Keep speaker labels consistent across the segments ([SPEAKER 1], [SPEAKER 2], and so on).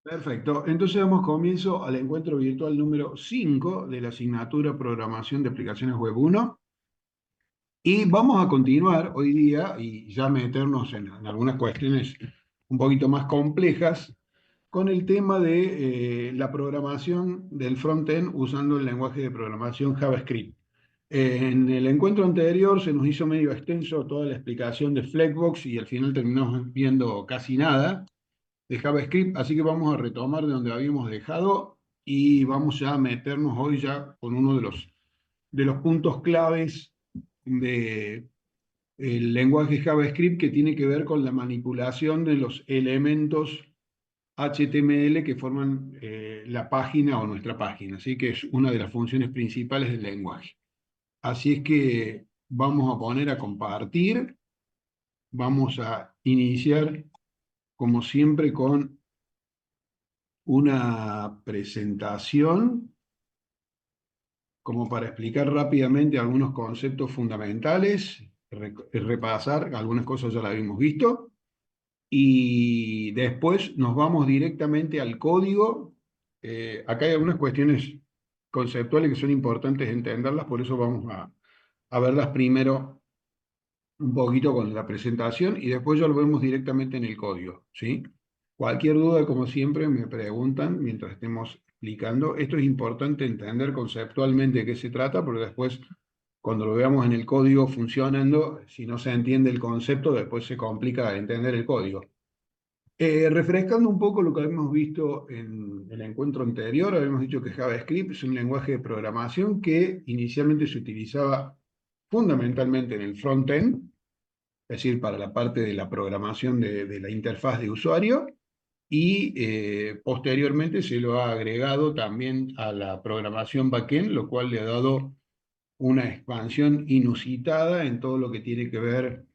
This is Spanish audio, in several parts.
[SPEAKER 1] Perfecto. Entonces damos comienzo al encuentro virtual número 5 de la asignatura Programación de Aplicaciones Web 1. Y vamos a continuar hoy día y ya meternos en algunas cuestiones un poquito más complejas con el tema de la programación del frontend usando el lenguaje de programación JavaScript. En el encuentro anterior se nos hizo medio extenso toda la explicación de Flexbox y al final terminamos viendo casi nada de JavaScript, así que vamos a retomar de donde habíamos dejado y vamos a meternos hoy ya con uno de los puntos claves de el lenguaje JavaScript que tiene que ver con la manipulación de los elementos HTML que forman la página o nuestra página, así que es una de las funciones principales del lenguaje. Así es que vamos a poner a compartir, vamos a iniciar como siempre con una presentación como para explicar rápidamente algunos conceptos fundamentales, repasar, algunas cosas ya las habíamos visto, y después nos vamos directamente al código. Acá hay algunas cuestiones conceptuales que son importantes entenderlas, por eso vamos a verlas primero un poquito con la presentación y después ya lo vemos directamente en el código, ¿sí? Cualquier duda, como siempre, me preguntan mientras estemos explicando. Esto es importante entender conceptualmente de qué se trata, porque después, cuando lo veamos en el código funcionando, si no se entiende el concepto, después se complica entender el código. Refrescando un poco lo que habíamos visto en el encuentro anterior, habíamos dicho que JavaScript es un lenguaje de programación que inicialmente se utilizaba fundamentalmente en el frontend, es decir, para la parte de la programación de la interfaz de usuario, y posteriormente se lo ha agregado también a la programación backend, lo cual le ha dado una expansión inusitada en todo lo que tiene que ver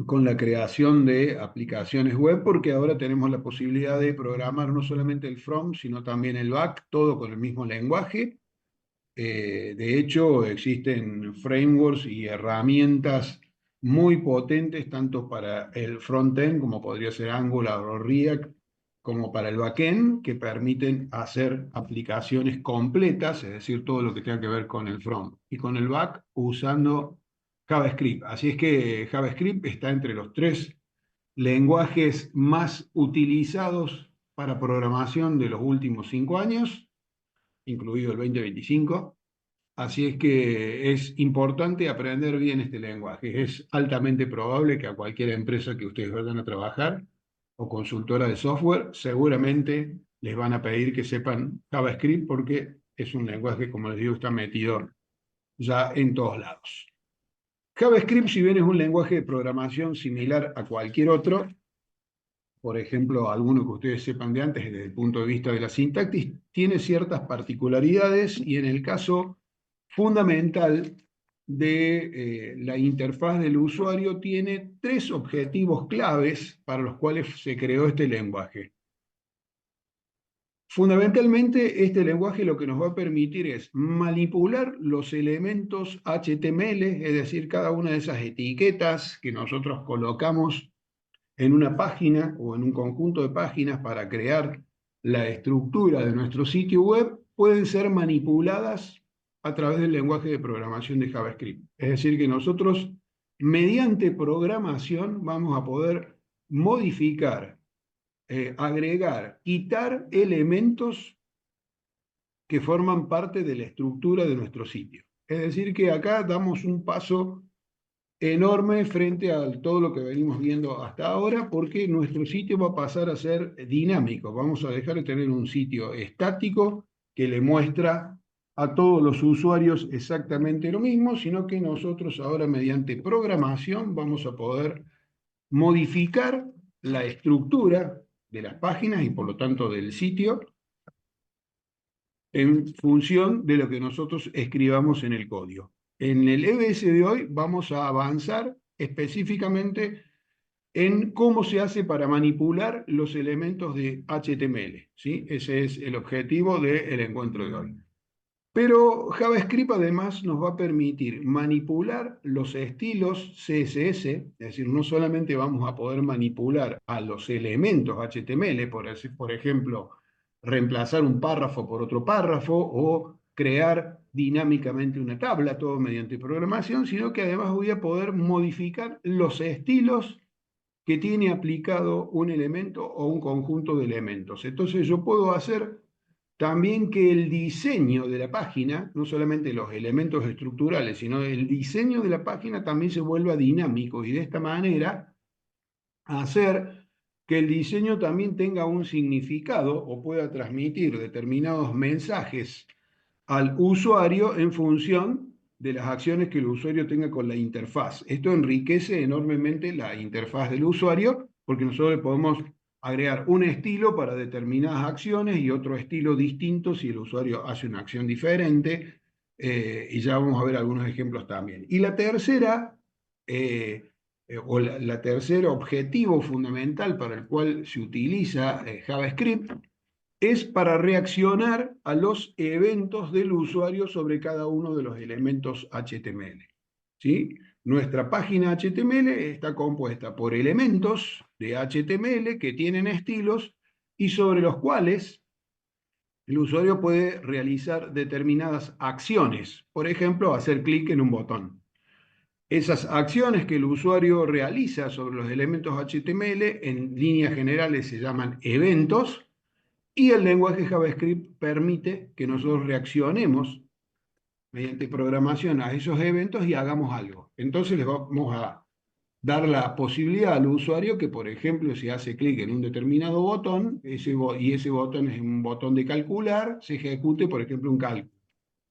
[SPEAKER 1] con la creación de aplicaciones web, porque ahora tenemos la posibilidad de programar no solamente el front, sino también el back, todo con el mismo lenguaje. De hecho, existen frameworks y herramientas muy potentes, tanto para el frontend, como podría ser Angular o React, como para el backend, que permiten hacer aplicaciones completas, es decir, todo lo que tenga que ver con el front y con el back usando JavaScript. Así es que JavaScript está entre los tres lenguajes más utilizados para programación de los últimos 5 años, incluido el 2025. Así es que es importante aprender bien este lenguaje. Es altamente probable que a cualquier empresa que ustedes vayan a trabajar o consultora de software, seguramente les van a pedir que sepan JavaScript porque es un lenguaje, como les digo, está metido ya en todos lados. JavaScript, si bien es un lenguaje de programación similar a cualquier otro, por ejemplo, alguno que ustedes sepan de antes desde el punto de vista de la sintaxis, tiene ciertas particularidades y en el caso fundamental de la interfaz del usuario tiene tres objetivos claves para los cuales se creó este lenguaje. Fundamentalmente, este lenguaje lo que nos va a permitir es manipular los elementos HTML, es decir, cada una de esas etiquetas que nosotros colocamos en una página o en un conjunto de páginas para crear la estructura de nuestro sitio web, pueden ser manipuladas a través del lenguaje de programación de JavaScript. Es decir, que nosotros, mediante programación, vamos a poder modificar, agregar, quitar elementos que forman parte de la estructura de nuestro sitio. Es decir, que acá damos un paso enorme frente a todo lo que venimos viendo hasta ahora, porque nuestro sitio va a pasar a ser dinámico. Vamos a dejar de tener un sitio estático que le muestra a todos los usuarios exactamente lo mismo, sino que nosotros ahora mediante programación vamos a poder modificar la estructura de las páginas y por lo tanto del sitio en función de lo que nosotros escribamos en el código. En el EBS de hoy vamos a avanzar específicamente en cómo se hace para manipular los elementos de HTML, ¿sí? Ese es el objetivo del encuentro de hoy. Pero JavaScript además nos va a permitir manipular los estilos CSS, es decir, no solamente vamos a poder manipular a los elementos HTML, por ejemplo, reemplazar un párrafo por otro párrafo o crear dinámicamente una tabla, todo mediante programación, sino que además voy a poder modificar los estilos que tiene aplicado un elemento o un conjunto de elementos. Entonces yo puedo hacer también que el diseño de la página, no solamente los elementos estructurales, sino el diseño de la página también se vuelva dinámico y de esta manera hacer que el diseño también tenga un significado o pueda transmitir determinados mensajes al usuario en función de las acciones que el usuario tenga con la interfaz. Esto enriquece enormemente la interfaz del usuario porque nosotros le podemos agregar un estilo para determinadas acciones y otro estilo distinto si el usuario hace una acción diferente. Y ya vamos a ver algunos ejemplos también. Y la tercera, la tercer objetivo fundamental para el cual se utiliza JavaScript es para reaccionar a los eventos del usuario sobre cada uno de los elementos HTML. ¿Sí? Nuestra página HTML está compuesta por elementos de HTML que tienen estilos y sobre los cuales el usuario puede realizar determinadas acciones. Por ejemplo, hacer clic en un botón. Esas acciones que el usuario realiza sobre los elementos HTML en líneas generales se llaman eventos y el lenguaje JavaScript permite que nosotros reaccionemos mediante programación a esos eventos y hagamos algo. Entonces les vamos a dar la posibilidad al usuario que, por ejemplo, si hace clic en un determinado botón y ese botón es un botón de calcular, se ejecute, por ejemplo, un cálculo.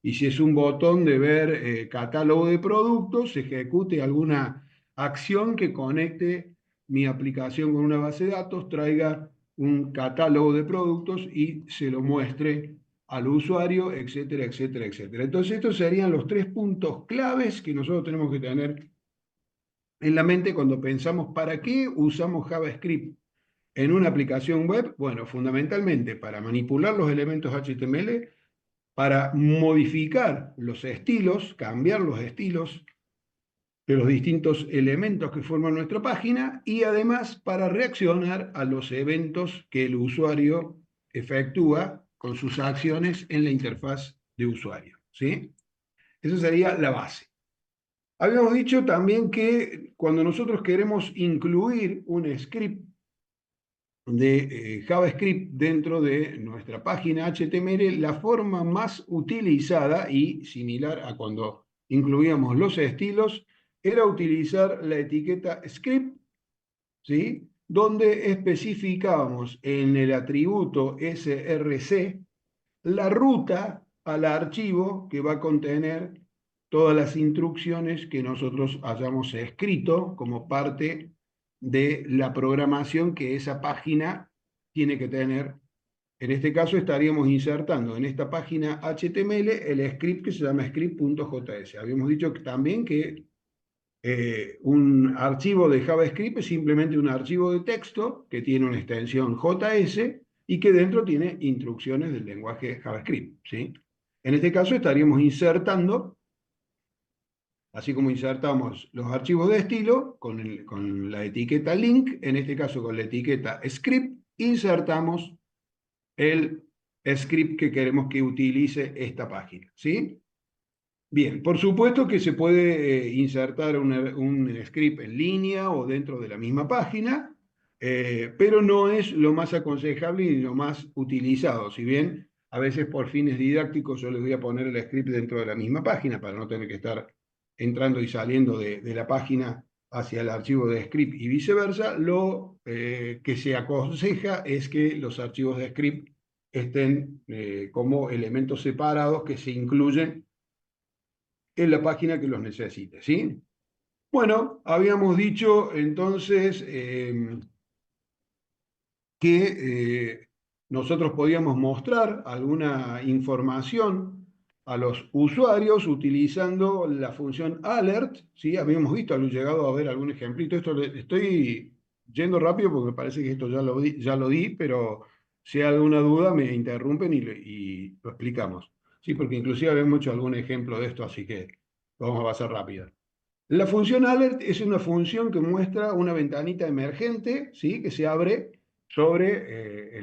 [SPEAKER 1] Y si es un botón de ver catálogo de productos, se ejecute alguna acción que conecte mi aplicación con una base de datos, traiga un catálogo de productos y se lo muestre al usuario, etcétera, etcétera, etcétera. Entonces, estos serían los tres puntos claves que nosotros tenemos que tener en la mente cuando pensamos para qué usamos JavaScript en una aplicación web. Bueno, fundamentalmente para manipular los elementos HTML, para modificar los estilos, cambiar los estilos de los distintos elementos que forman nuestra página y además para reaccionar a los eventos que el usuario efectúa con sus acciones en la interfaz de usuario. ¿Sí? Esa sería la base. Habíamos dicho también que cuando nosotros queremos incluir un script de JavaScript dentro de nuestra página HTML, la forma más utilizada y similar a cuando incluíamos los estilos, era utilizar la etiqueta script, ¿sí? Donde especificábamos en el atributo src la ruta al archivo que va a contener todas las instrucciones que nosotros hayamos escrito como parte de la programación que esa página tiene que tener. En este caso estaríamos insertando en esta página HTML el script que se llama script.js. Habíamos dicho también que un archivo de JavaScript es simplemente un archivo de texto que tiene una extensión JS y que dentro tiene instrucciones del lenguaje JavaScript, ¿sí? En este caso estaríamos insertando, así como insertamos los archivos de estilo con la etiqueta link, en este caso con la etiqueta script, insertamos el script que queremos que utilice esta página, ¿sí? Bien, por supuesto que se puede insertar un script en línea o dentro de la misma página, pero no es lo más aconsejable ni lo más utilizado. Si bien a veces por fines didácticos yo les voy a poner el script dentro de la misma página para no tener que estar entrando y saliendo de la página hacia el archivo de script y viceversa, lo que se aconseja es que los archivos de script estén como elementos separados que se incluyen en la página que los necesite, ¿sí? Bueno, habíamos dicho entonces que nosotros podíamos mostrar alguna información a los usuarios utilizando la función alert, ¿sí? Habíamos visto, habíamos llegado a ver algún ejemplito. Esto estoy yendo rápido porque me parece que esto ya lo di, pero si hay alguna duda me interrumpen y lo explicamos. Sí, porque inclusive habíamos hecho algún ejemplo de esto, así que vamos a pasar rápido. La función alert es una función que muestra una ventanita emergente, ¿sí? Que se abre sobre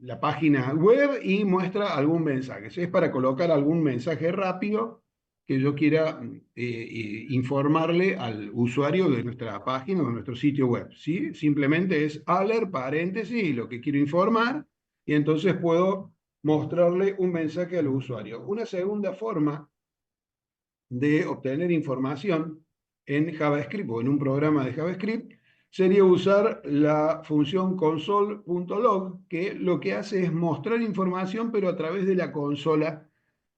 [SPEAKER 1] la página web y muestra algún mensaje. Es para colocar algún mensaje rápido que yo quiera informarle al usuario de nuestra página o de nuestro sitio web, ¿sí? Simplemente es alert, paréntesis, lo que quiero informar, y entonces puedo mostrarle un mensaje al usuario. Una segunda forma de obtener información en JavaScript o en un programa de JavaScript sería usar la función console.log, que lo que hace es mostrar información, pero a través de la consola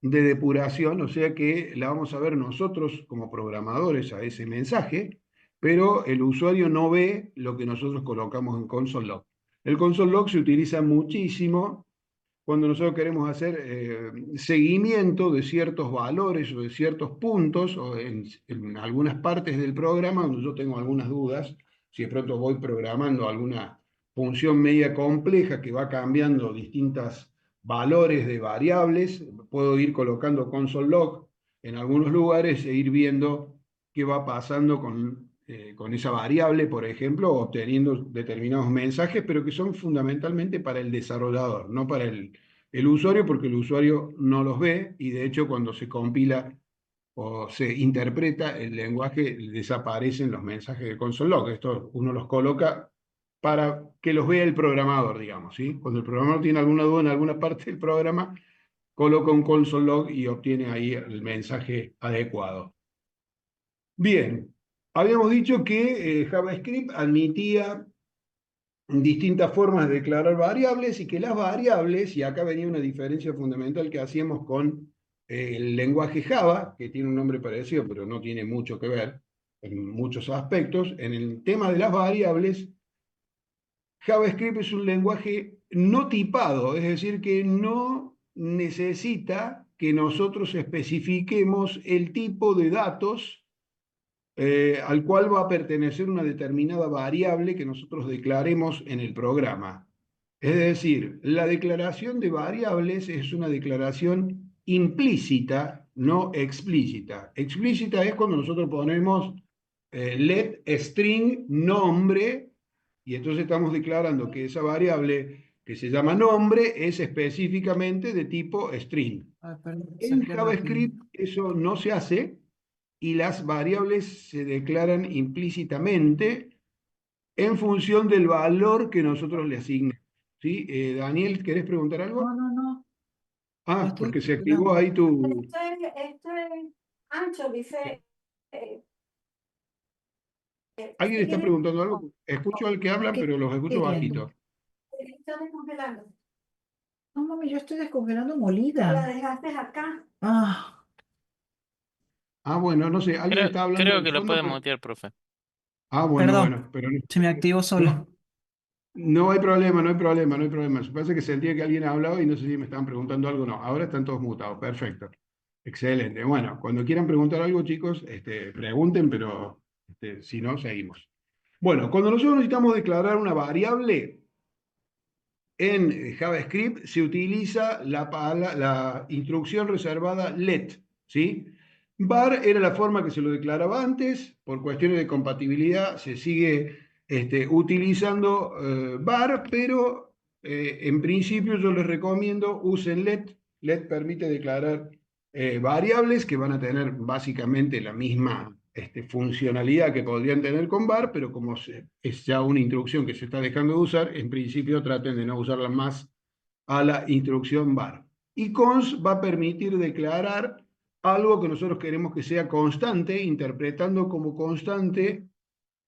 [SPEAKER 1] de depuración, o sea que la vamos a ver nosotros como programadores a ese mensaje, pero el usuario no ve lo que nosotros colocamos en console.log. El console.log se utiliza muchísimo cuando nosotros queremos hacer seguimiento de ciertos valores o de ciertos puntos, o en algunas partes del programa donde yo tengo algunas dudas, si de pronto voy programando alguna función media compleja que va cambiando distintos valores de variables, puedo ir colocando console log en algunos lugares e ir viendo qué va pasando con esa variable, por ejemplo, obteniendo determinados mensajes, pero que son fundamentalmente para el desarrollador, no para el usuario, porque el usuario no los ve y de hecho cuando se compila o se interpreta el lenguaje desaparecen los mensajes de console.log. Esto uno los coloca para que los vea el programador, digamos, ¿sí? Cuando el programador tiene alguna duda en alguna parte del programa, coloca un console.log y obtiene ahí el mensaje adecuado. Bien, habíamos dicho que JavaScript admitía distintas formas de declarar variables y que las variables, y acá venía una diferencia fundamental que hacíamos con el lenguaje Java, que tiene un nombre parecido, pero no tiene mucho que ver en muchos aspectos. En el tema de las variables, JavaScript es un lenguaje no tipado, es decir, que no necesita que nosotros especifiquemos el tipo de datos al cual va a pertenecer una determinada variable que nosotros declaremos en el programa. Es decir, la declaración de variables es una declaración implícita, no explícita. Explícita es cuando nosotros ponemos let string nombre y entonces estamos declarando que esa variable que se llama nombre es específicamente de tipo string.
[SPEAKER 2] Ay, perdón,
[SPEAKER 1] En
[SPEAKER 2] saqué rápido.
[SPEAKER 1] JavaScript eso no se hace y las variables se declaran implícitamente en función del valor que nosotros le asignemos. ¿Sí? Daniel, ¿querés preguntar
[SPEAKER 2] No,
[SPEAKER 1] algo?
[SPEAKER 2] no, no, lo
[SPEAKER 1] Ah,
[SPEAKER 2] estoy
[SPEAKER 1] porque se activó
[SPEAKER 2] calculando.
[SPEAKER 1] ahí tu...
[SPEAKER 3] Esto es ancho, dice.
[SPEAKER 1] ¿Alguien
[SPEAKER 3] Si
[SPEAKER 1] está
[SPEAKER 3] quieres,
[SPEAKER 1] preguntando algo? Escucho al que habla,
[SPEAKER 2] ¿Qué
[SPEAKER 1] pero los
[SPEAKER 2] estoy
[SPEAKER 1] escucho
[SPEAKER 2] viendo?
[SPEAKER 1] bajito.
[SPEAKER 3] está descongelando.
[SPEAKER 2] No, mami, yo estoy descongelando
[SPEAKER 3] La
[SPEAKER 2] molida.
[SPEAKER 3] dejaste acá.
[SPEAKER 2] Ah,
[SPEAKER 1] Ah, bueno, no sé, alguien está hablando
[SPEAKER 4] Creo
[SPEAKER 1] del
[SPEAKER 4] que lo
[SPEAKER 1] fondo,
[SPEAKER 4] puede
[SPEAKER 1] pero...
[SPEAKER 4] mutear, profe.
[SPEAKER 1] Ah, bueno,
[SPEAKER 2] perdón,
[SPEAKER 1] bueno, pero no,
[SPEAKER 2] se me activó solo.
[SPEAKER 1] no, no hay problema, no hay problema, no hay problema. Me parece que sentía que alguien hablaba y no sé si me estaban preguntando algo o no. Ahora están todos mutados, perfecto. Excelente. Bueno, cuando quieran preguntar algo, chicos, pregunten, pero si no, seguimos. Bueno, cuando nosotros necesitamos declarar una variable en JavaScript, se utiliza la instrucción reservada let, ¿sí? Var era la forma que se lo declaraba antes, por cuestiones de compatibilidad se sigue utilizando var, pero en principio yo les recomiendo usen let. Let permite declarar variables que van a tener básicamente la misma funcionalidad que podrían tener con var, pero como es ya una instrucción que se está dejando de usar, en principio traten de no usarla más a la instrucción var. Y cons va a permitir declarar algo que nosotros queremos que sea constante, interpretando como constante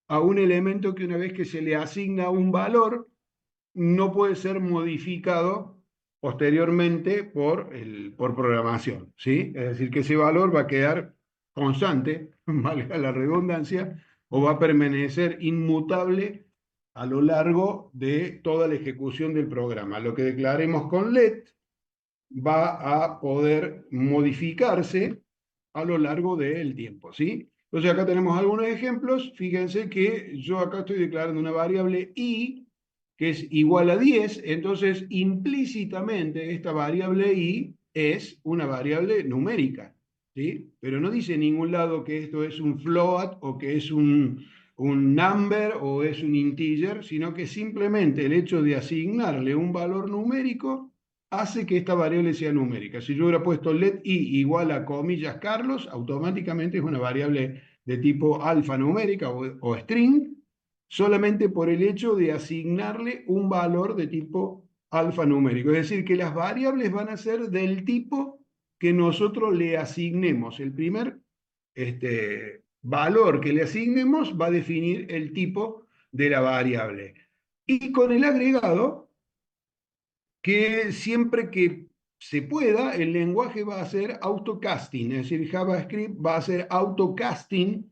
[SPEAKER 1] a un elemento que una vez que se le asigna un valor, no puede ser modificado posteriormente por programación, ¿sí? Es decir, que ese valor va a quedar constante, valga la redundancia, o va a permanecer inmutable a lo largo de toda la ejecución del programa. Lo que declaremos con let va a poder modificarse a lo largo del tiempo, ¿sí? Entonces acá tenemos algunos ejemplos. Fíjense que yo acá estoy declarando una variable i que es igual a 10, entonces implícitamente esta variable i es una variable numérica, ¿sí? Pero no dice en ningún lado que esto es un float o que es un number o es un integer, sino que simplemente el hecho de asignarle un valor numérico hace que esta variable sea numérica. Si yo hubiera puesto let i igual a comillas Carlos, automáticamente es una variable de tipo alfanumérica o string, solamente por el hecho de asignarle un valor de tipo alfanumérico. Es decir, que las variables van a ser del tipo que nosotros le asignemos. El primer valor que le asignemos va a definir el tipo de la variable. Y con el agregado, que siempre que se pueda, el lenguaje va a hacer autocasting, es decir, JavaScript va a hacer autocasting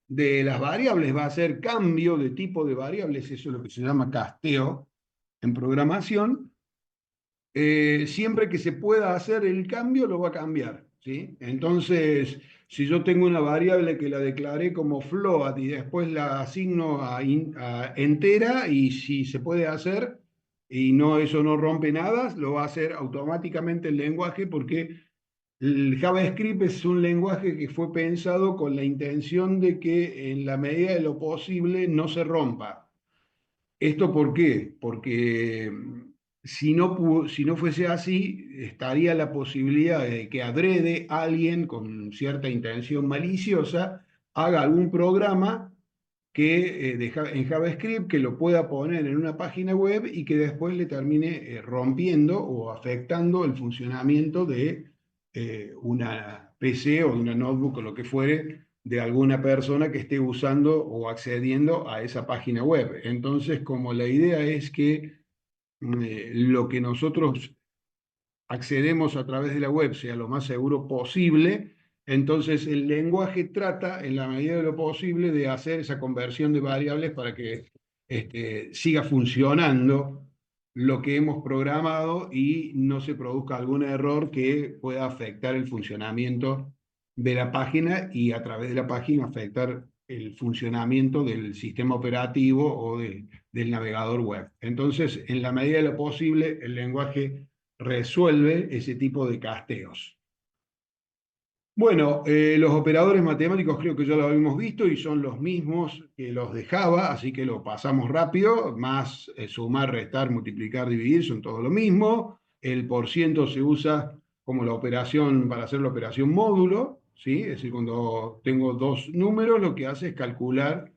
[SPEAKER 1] de las variables, va a hacer cambio de tipo de variables, eso es lo que se llama casteo en programación. Siempre que se pueda hacer el cambio, lo va a cambiar, ¿sí? Entonces, si yo tengo una variable que la declaré como float y después la asigno a entera, y si se puede hacer y no, eso no rompe nada, lo va a hacer automáticamente el lenguaje, porque el JavaScript es un lenguaje que fue pensado con la intención de que en la medida de lo posible no se rompa. ¿Esto por qué? Porque si no fuese así, estaría la posibilidad de que adrede alguien con cierta intención maliciosa haga algún programa que, en JavaScript, que lo pueda poner en una página web y que después le termine rompiendo o afectando el funcionamiento de una PC o de una notebook o lo que fuere de alguna persona que esté usando o accediendo a esa página web. Entonces, como la idea es que lo que nosotros accedemos a través de la web sea lo más seguro posible, entonces el lenguaje trata, en la medida de lo posible, de hacer esa conversión de variables para que siga funcionando lo que hemos programado y no se produzca algún error que pueda afectar el funcionamiento de la página y a través de la página afectar el funcionamiento del sistema operativo o del navegador web. Entonces, en la medida de lo posible, el lenguaje resuelve ese tipo de casteos. Bueno, los operadores matemáticos creo que ya lo habíamos visto y son los mismos que los de Java, así que lo pasamos rápido, más sumar, restar, multiplicar, dividir, son todo lo mismo. El porciento se usa como la operación para hacer la operación módulo, ¿sí? Es decir, cuando tengo dos números, lo que hace es calcular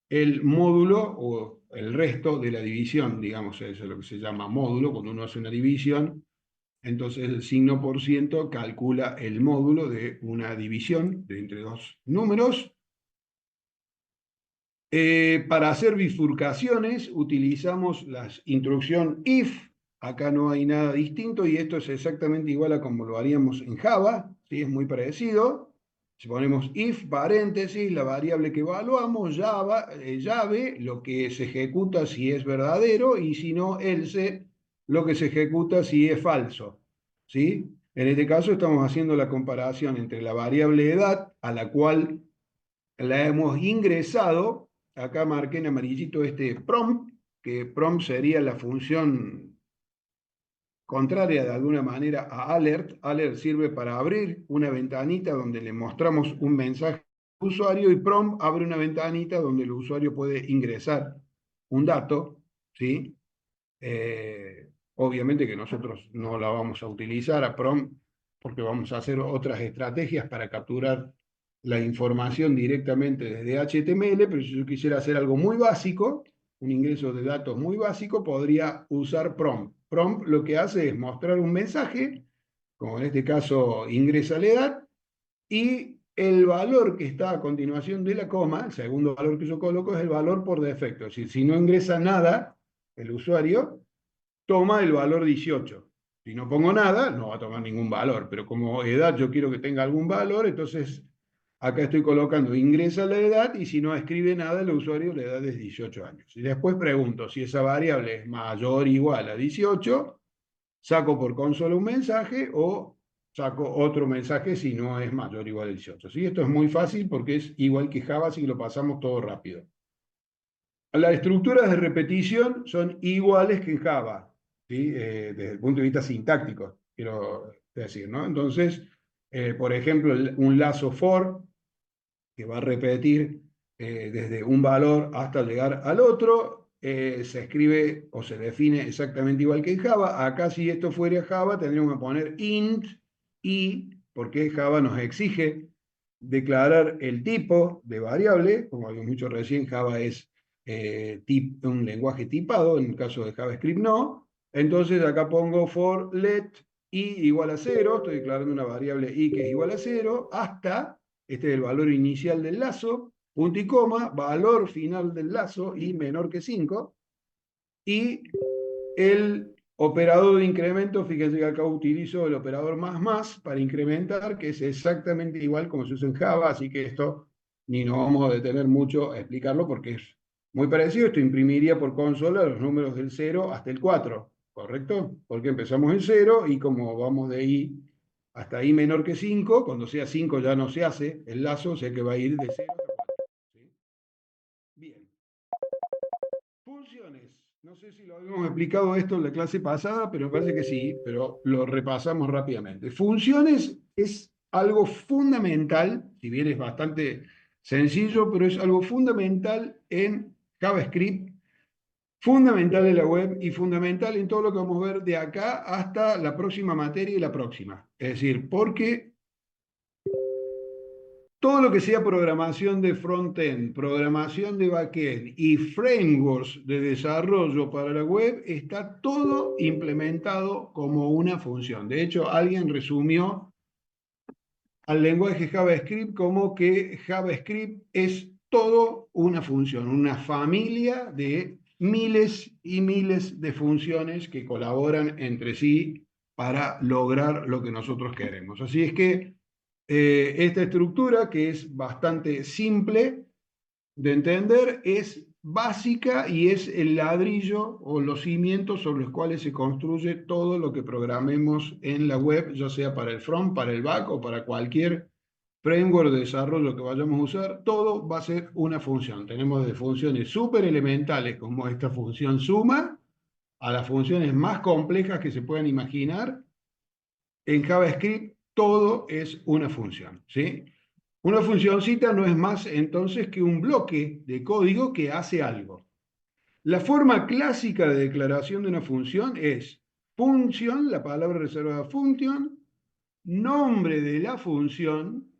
[SPEAKER 1] el módulo o el resto de la división, digamos, eso es lo que se llama módulo, cuando uno hace una división. Entonces el signo por ciento calcula el módulo de una división de entre dos números. Para hacer bifurcaciones utilizamos la instrucción if. Acá no hay nada distinto y esto es exactamente igual a como lo haríamos en Java, ¿sí? Es muy parecido. Si ponemos if, paréntesis, la variable que evaluamos, llave, lo que se ejecuta si es verdadero, y si no, else, lo que se ejecuta si es falso, ¿sí? En este caso estamos haciendo la comparación entre la variable edad, a la cual la hemos ingresado. Acá marqué en amarillito este prompt, que prompt sería la función contraria de alguna manera a alert. Alert sirve para abrir una ventanita donde le mostramos un mensaje al usuario, y prompt abre una ventanita donde el usuario puede ingresar un dato, ¿sí? Obviamente que nosotros no la vamos a utilizar a prompt porque vamos a hacer otras estrategias para capturar la información directamente desde HTML, pero si yo quisiera hacer algo muy básico, un ingreso de datos muy básico, podría usar prompt. Prompt lo que hace es mostrar un mensaje, como en este caso ingresa la edad, y el valor que está a continuación de la coma, el segundo valor que yo coloco, es el valor por defecto. Es decir, si no ingresa nada el usuario, toma el valor 18. Si no pongo nada, no va a tomar ningún valor, pero como edad yo quiero que tenga algún valor, entonces acá estoy colocando ingresa la edad, y si no escribe nada el usuario, la edad es 18 años. Y después pregunto si esa variable es mayor o igual a 18, saco por consola un mensaje o saco otro mensaje si no es mayor o igual a 18. ¿Sí? Esto es muy fácil porque es igual que Java, así que lo pasamos todo rápido. Las estructuras de repetición son iguales que en Java, ¿sí? Desde el punto de vista sintáctico, quiero Es decir, ¿no? Entonces, por ejemplo, un lazo for, que va a repetir desde un valor hasta llegar al otro, se escribe o se define exactamente igual que en Java. Acá, si esto fuera Java, tendríamos que poner int y, porque Java nos exige declarar el tipo de variable, como habíamos dicho recién, Java es un lenguaje tipado, en el caso de JavaScript no. Entonces acá pongo for let i igual a 0, estoy declarando una variable i que es igual a 0, hasta, este es el valor inicial del lazo, punto y coma, valor final del lazo, i menor que 5, y el operador de incremento, fíjense que acá utilizo el operador más para incrementar, que es exactamente igual como se usa en Java, así que esto ni nos vamos a detener mucho a explicarlo porque es muy parecido. Esto imprimiría por consola los números del 0 hasta el 4, ¿correcto? Porque empezamos en 0 y como vamos de i hasta i menor que 5, cuando sea 5 ya no se hace el lazo, o sea que va a ir de 0 hasta 4. ¿Sí? Bien. Funciones. No sé si lo habíamos explicado esto en la clase pasada, pero me parece que sí, pero lo repasamos rápidamente. Funciones es algo fundamental, si bien es bastante sencillo, pero es algo fundamental en JavaScript, fundamental en la web y fundamental en todo lo que vamos a ver de acá hasta la próxima materia y la próxima. Es decir, porque todo lo que sea programación de front-end, programación de back-end y frameworks de desarrollo para la web está todo implementado como una función. De hecho, alguien resumió al lenguaje JavaScript como que JavaScript es todo una función, una familia de miles y miles de funciones que colaboran entre sí para lograr lo que nosotros queremos. Así es que esta estructura, que es bastante simple de entender, es básica y es el ladrillo o los cimientos sobre los cuales se construye todo lo que programemos en la web, ya sea para el front, para el back o para cualquier framework de desarrollo que vayamos a usar. Todo va a ser una función. Tenemos de funciones súper elementales como esta función suma a las funciones más complejas que se puedan imaginar. En JavaScript todo es una función, ¿sí? Una funcioncita no es más entonces que un bloque de código que hace algo. La forma clásica de declaración de una función es función, la palabra reservada function, nombre de la función,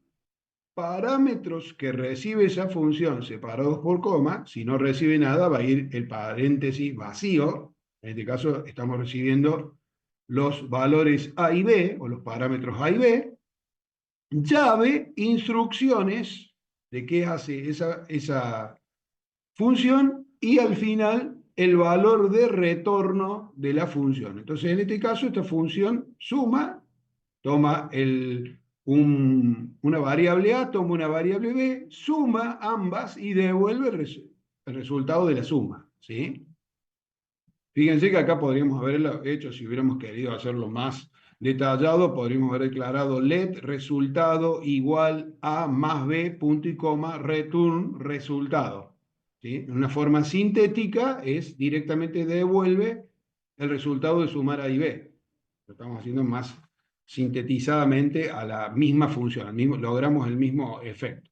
[SPEAKER 1] parámetros que recibe esa función separados por coma. Si no recibe nada va a ir el paréntesis vacío. En este caso estamos recibiendo los valores A y B, o los parámetros A y B, llave, instrucciones de qué hace esa función, y al final el valor de retorno de la función. Entonces, en este caso, esta función suma, toma una variable A, toma una variable B, suma ambas y devuelve el resultado de la suma, ¿sí? Fíjense que acá podríamos haberlo hecho, si hubiéramos querido hacerlo más detallado, podríamos haber declarado let resultado igual a más b, punto y coma, return resultado. ¿Sí? Una forma sintética es directamente devuelve el resultado de sumar A y B. Lo estamos haciendo más sintetizadamente a la misma función, logramos el mismo efecto.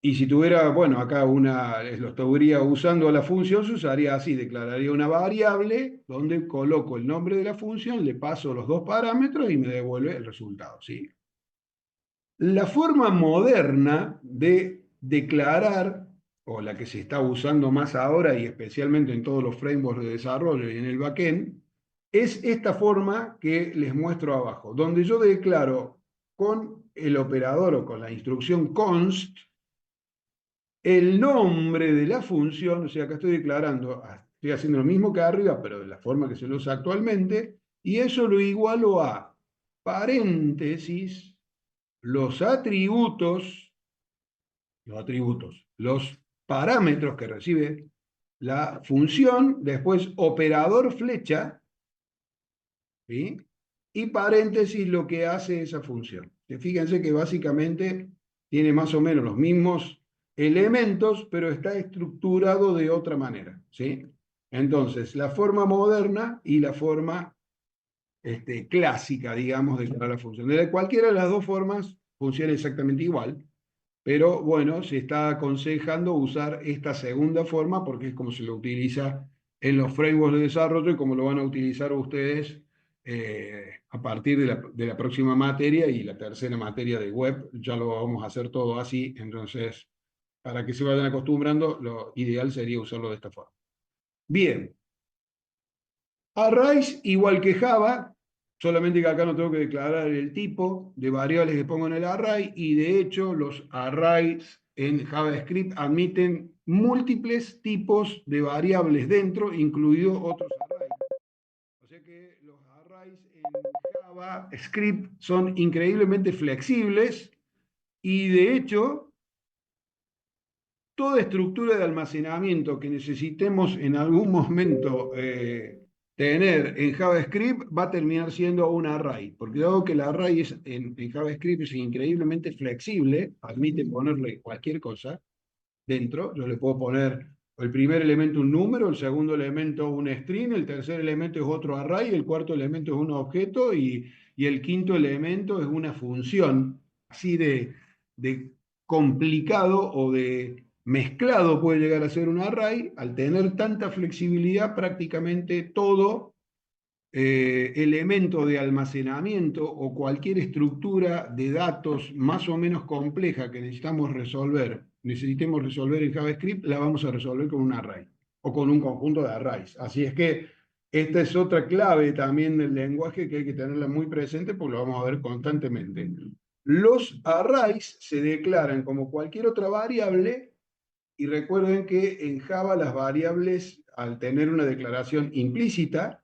[SPEAKER 1] Y si tuviera, bueno, acá lo estaría usando la función, se usaría así: declararía una variable donde coloco el nombre de la función, le paso los dos parámetros y me devuelve el resultado, ¿sí? La forma moderna de declarar, o la que se está usando más ahora y especialmente en todos los frameworks de desarrollo y en el backend, es esta forma que les muestro abajo, donde yo declaro con el operador o con la instrucción const el nombre de la función. O sea, acá estoy declarando, estoy haciendo lo mismo que arriba, pero de la forma que se lo usa actualmente, y eso lo igualo a paréntesis, los atributos, los parámetros que recibe la función, después operador flecha, ¿sí? Y paréntesis lo que hace esa función. Fíjense que básicamente tiene más o menos los mismos elementos, pero está estructurado de otra manera, ¿sí? Entonces, la forma moderna y la forma clásica, digamos, de declarar la función. De cualquiera de las dos formas funciona exactamente igual, pero bueno, se está aconsejando usar esta segunda forma porque es como se lo utiliza en los frameworks de desarrollo y como lo van a utilizar ustedes a partir de la próxima materia y la tercera materia de web, ya lo vamos a hacer todo así, entonces para que se vayan acostumbrando, lo ideal sería usarlo de esta forma. Bien. Arrays igual que Java, solamente que acá no tengo que declarar el tipo de variables que pongo en el array, y de hecho los arrays en JavaScript admiten múltiples tipos de variables dentro, incluidos otros arrays. O sea que los arrays en JavaScript son increíblemente flexibles y de hecho toda estructura de almacenamiento que necesitemos en algún momento tener en JavaScript va a terminar siendo un array, porque dado que el array en JavaScript es increíblemente flexible, admite ponerle cualquier cosa dentro, yo le puedo poner el primer elemento un número, el segundo elemento un string, el tercer elemento es otro array, el cuarto elemento es un objeto y el quinto elemento es una función, así de complicado o de mezclado puede llegar a ser un array. Al tener tanta flexibilidad, prácticamente todo elemento de almacenamiento o cualquier estructura de datos más o menos compleja que necesitemos resolver en JavaScript, la vamos a resolver con un array o con un conjunto de arrays. Así es que esta es otra clave también del lenguaje que hay que tenerla muy presente porque lo vamos a ver constantemente. Los arrays se declaran como cualquier otra variable y recuerden que en Java las variables, al tener una declaración implícita,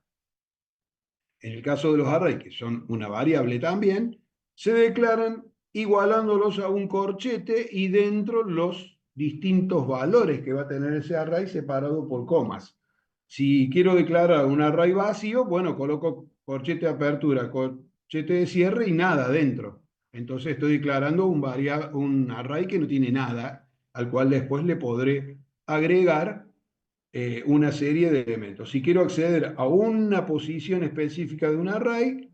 [SPEAKER 1] en el caso de los arrays, que son una variable también, se declaran igualándolos a un corchete y dentro los distintos valores que va a tener ese array separado por comas. Si quiero declarar un array vacío, bueno, coloco corchete de apertura, corchete de cierre y nada dentro. Entonces estoy declarando un array que no tiene nada, al cual después le podré agregar una serie de elementos. Si quiero acceder a una posición específica de un array,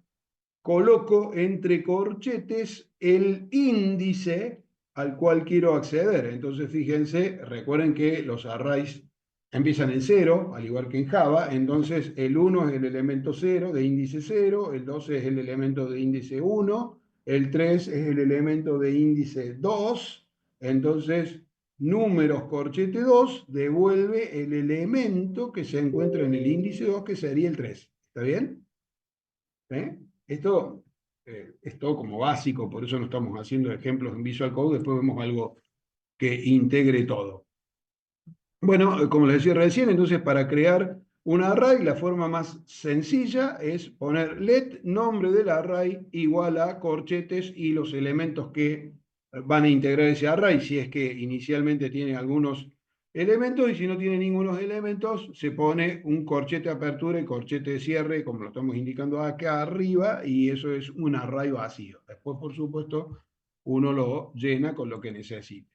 [SPEAKER 1] coloco entre corchetes el índice al cual quiero acceder. Entonces, fíjense, recuerden que los arrays empiezan en 0, al igual que en Java. Entonces, el 1 es el elemento 0 de índice 0, el 2 es el elemento de índice 1, el 3 es el elemento de índice 2. Entonces, números corchete 2 devuelve el elemento que se encuentra en el índice 2, que sería el 3. ¿Está bien? Esto es todo como básico, por eso no estamos haciendo ejemplos en Visual Code, después vemos algo que integre todo. Bueno, como les decía recién, entonces para crear un array, la forma más sencilla es poner let nombre del array igual a corchetes y los elementos que van a integrar ese array, si es que inicialmente tiene algunos elementos y si no tiene ningunos elementos, se pone un corchete de apertura y corchete de cierre, como lo estamos indicando acá arriba, y eso es un array vacío. Después, por supuesto, uno lo llena con lo que necesite.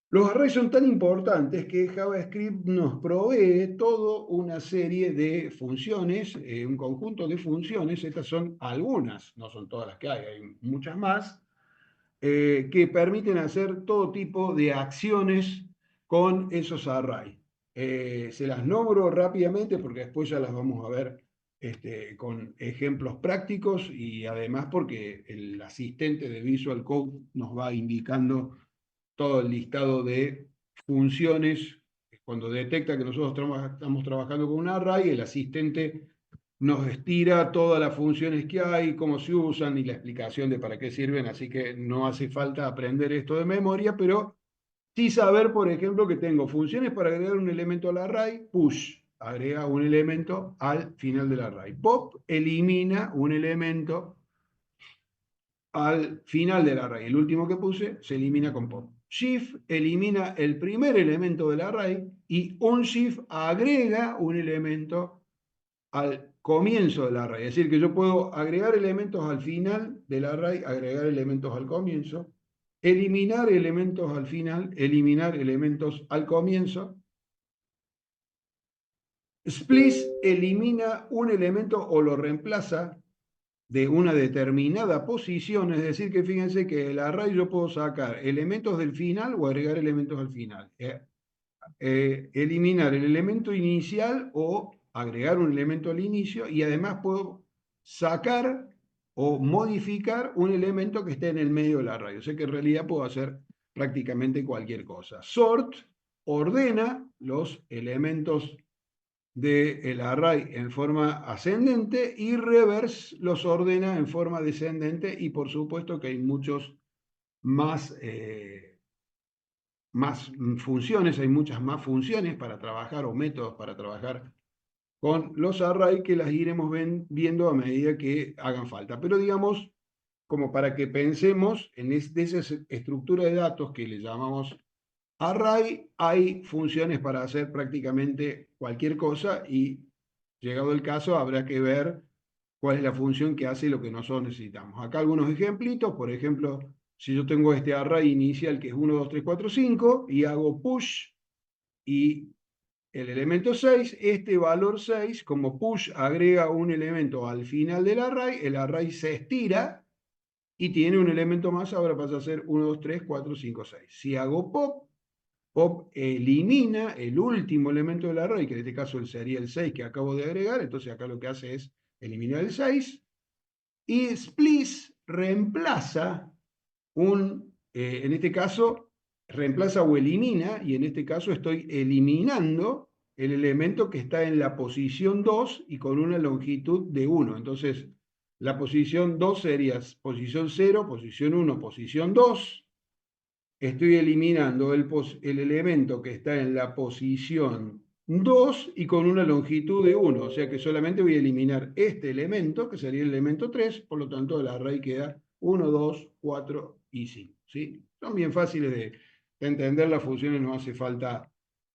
[SPEAKER 1] Los arrays son tan importantes que JavaScript nos provee toda una serie de funciones, un conjunto de funciones, estas son algunas, no son todas las que hay muchas más, que permiten hacer todo tipo de acciones con esos arrays. Se las nombro rápidamente porque después ya las vamos a ver con ejemplos prácticos y además porque el asistente de Visual Code nos va indicando todo el listado de funciones. Cuando detecta que nosotros estamos trabajando con un array, el asistente nos estira todas las funciones que hay, cómo se usan y la explicación de para qué sirven, así que no hace falta aprender esto de memoria, pero sí saber, por ejemplo, que tengo funciones para agregar un elemento al array, push, agrega un elemento al final del array. Pop elimina un elemento al final del array. El último que puse se elimina con pop. Shift elimina el primer elemento del array y onShift agrega un elemento al comienzo del array. Es decir, que yo puedo agregar elementos al final del array, agregar elementos al comienzo, eliminar elementos al final, eliminar elementos al comienzo, Splice elimina un elemento o lo reemplaza de una determinada posición, es decir, que fíjense que el array yo puedo sacar elementos del final o agregar elementos al final. Eliminar el elemento inicial o agregar un elemento al inicio y además puedo sacar o modificar un elemento que esté en el medio del array. O sea que en realidad puedo hacer prácticamente cualquier cosa. Sort ordena los elementos del array en forma ascendente y reverse los ordena en forma descendente y por supuesto que hay muchos más, más funciones, hay muchas más funciones para trabajar o métodos para trabajar con los arrays que las iremos viendo a medida que hagan falta. Pero digamos, como para que pensemos en esa estructura de datos que le llamamos array, hay funciones para hacer prácticamente cualquier cosa y llegado el caso habrá que ver cuál es la función que hace lo que nosotros necesitamos. Acá algunos ejemplitos, por ejemplo, si yo tengo este array inicial que es 1, 2, 3, 4, 5 y hago push y el elemento 6, este valor 6, como push agrega un elemento al final del array, el array se estira y tiene un elemento más, ahora pasa a ser 1, 2, 3, 4, 5, 6. Si hago pop, pop elimina el último elemento del array, que en este caso sería el 6 que acabo de agregar, entonces acá lo que hace es eliminar el 6, y splice reemplaza en este caso, reemplaza o elimina, y en este caso estoy eliminando el elemento que está en la posición 2 y con una longitud de 1. Entonces, la posición 2 sería posición 0, posición 1, posición 2. Estoy eliminando el elemento que está en la posición 2 y con una longitud de 1. O sea que solamente voy a eliminar este elemento, que sería el elemento 3, por lo tanto el array queda 1, 2, 4 y 5. ¿Sí? Son bien fáciles de entender las funciones, no hace falta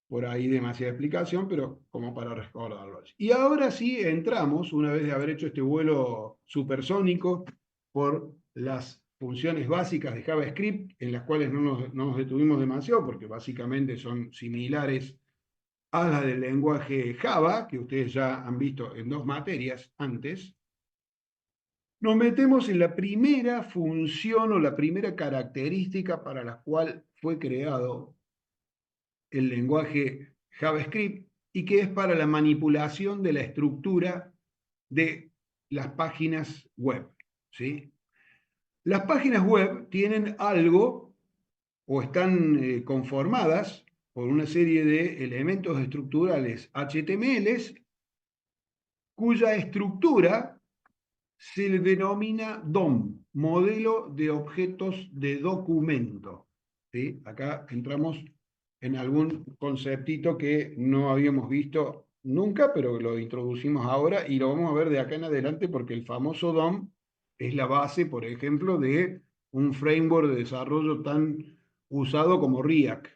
[SPEAKER 1] por ahí demasiada explicación, pero como para recordarlo. Y ahora sí entramos, una vez de haber hecho este vuelo supersónico por las funciones básicas de JavaScript, en las cuales no nos detuvimos demasiado, porque básicamente son similares a las del lenguaje Java, que ustedes ya han visto en 2 materias antes. Nos metemos en la primera función o la primera característica para la cual fue creado el lenguaje JavaScript y que es para la manipulación de la estructura de las páginas web. ¿Sí? Las páginas web tienen algo o están conformadas por una serie de elementos estructurales HTML cuya estructura se le denomina DOM, modelo de objetos de documento. ¿Sí? Acá entramos en algún conceptito que no habíamos visto nunca, pero lo introducimos ahora y lo vamos a ver de acá en adelante porque el famoso DOM es la base, por ejemplo, de un framework de desarrollo tan usado como React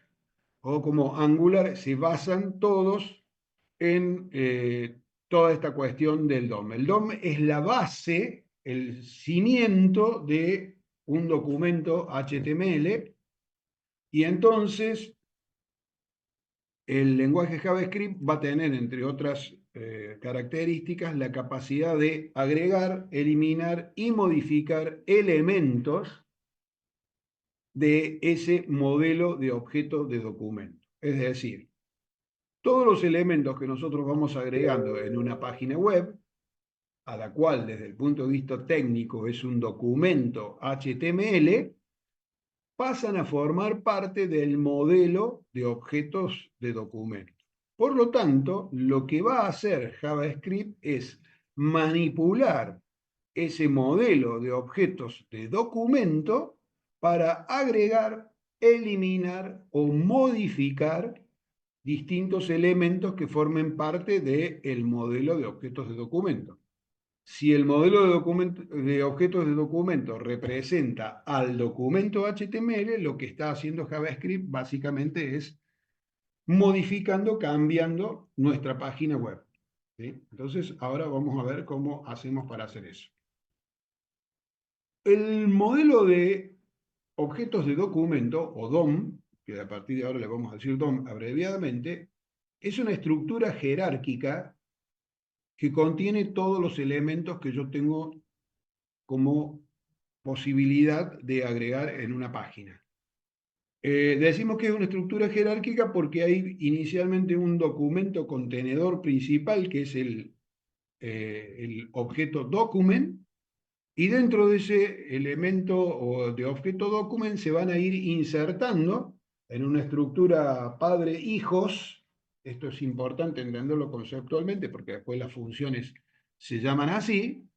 [SPEAKER 1] o como Angular, se basan todos en toda esta cuestión del DOM. El DOM es la base, el cimiento de un documento HTML y entonces el lenguaje JavaScript va a tener, entre otras características, la capacidad de agregar, eliminar y modificar elementos de ese modelo de objeto de documento. Es decir, todos los elementos que nosotros vamos agregando en una página web, a la cual desde el punto de vista técnico es un documento HTML, pasan a formar parte del modelo de objetos de documento. Por lo tanto, lo que va a hacer JavaScript es manipular ese modelo de objetos de documento para agregar, eliminar o modificar distintos elementos que formen parte del modelo de objetos de documento. Si el modelo de objetos de documento representa al documento HTML, lo que está haciendo JavaScript básicamente es modificando, cambiando nuestra página web. ¿Sí? Entonces, ahora vamos a ver cómo hacemos para hacer eso. El modelo de objetos de documento, o DOM, que a partir de ahora le vamos a decir DOM abreviadamente, es una estructura jerárquica que contiene todos los elementos que yo tengo como posibilidad de agregar en una página. Decimos que es una estructura jerárquica porque hay inicialmente un documento contenedor principal que es el objeto document, y dentro de ese elemento o de objeto document se van a ir insertando en una estructura padre-hijos. Esto es importante entenderlo conceptualmente porque después las funciones se llaman así,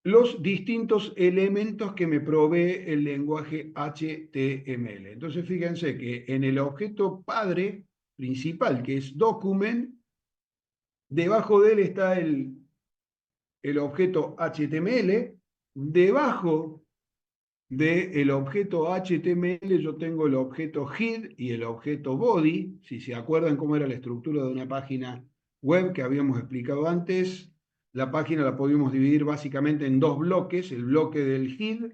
[SPEAKER 1] los distintos elementos que me provee el lenguaje HTML. Entonces fíjense que en el objeto padre principal, que es document, debajo de él está el objeto HTML, debajo del objeto HTML yo tengo el objeto head y el objeto body. Si se acuerdan cómo era la estructura de una página web que habíamos explicado antes, la página la podíamos dividir básicamente en dos bloques, el bloque del head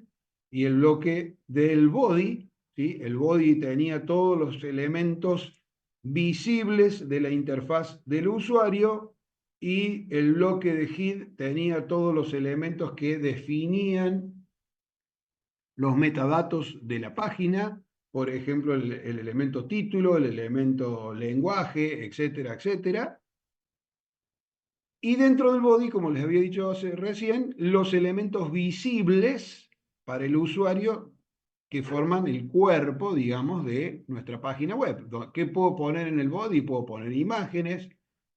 [SPEAKER 1] y el bloque del body, ¿sí? El body tenía todos los elementos visibles de la interfaz del usuario y el bloque de head tenía todos los elementos que definían los metadatos de la página, por ejemplo, el elemento título, el elemento lenguaje, etcétera, etcétera. Y dentro del body, como les había dicho recién, los elementos visibles para el usuario que forman el cuerpo, digamos, de nuestra página web. ¿Qué puedo poner en el body? Puedo poner imágenes,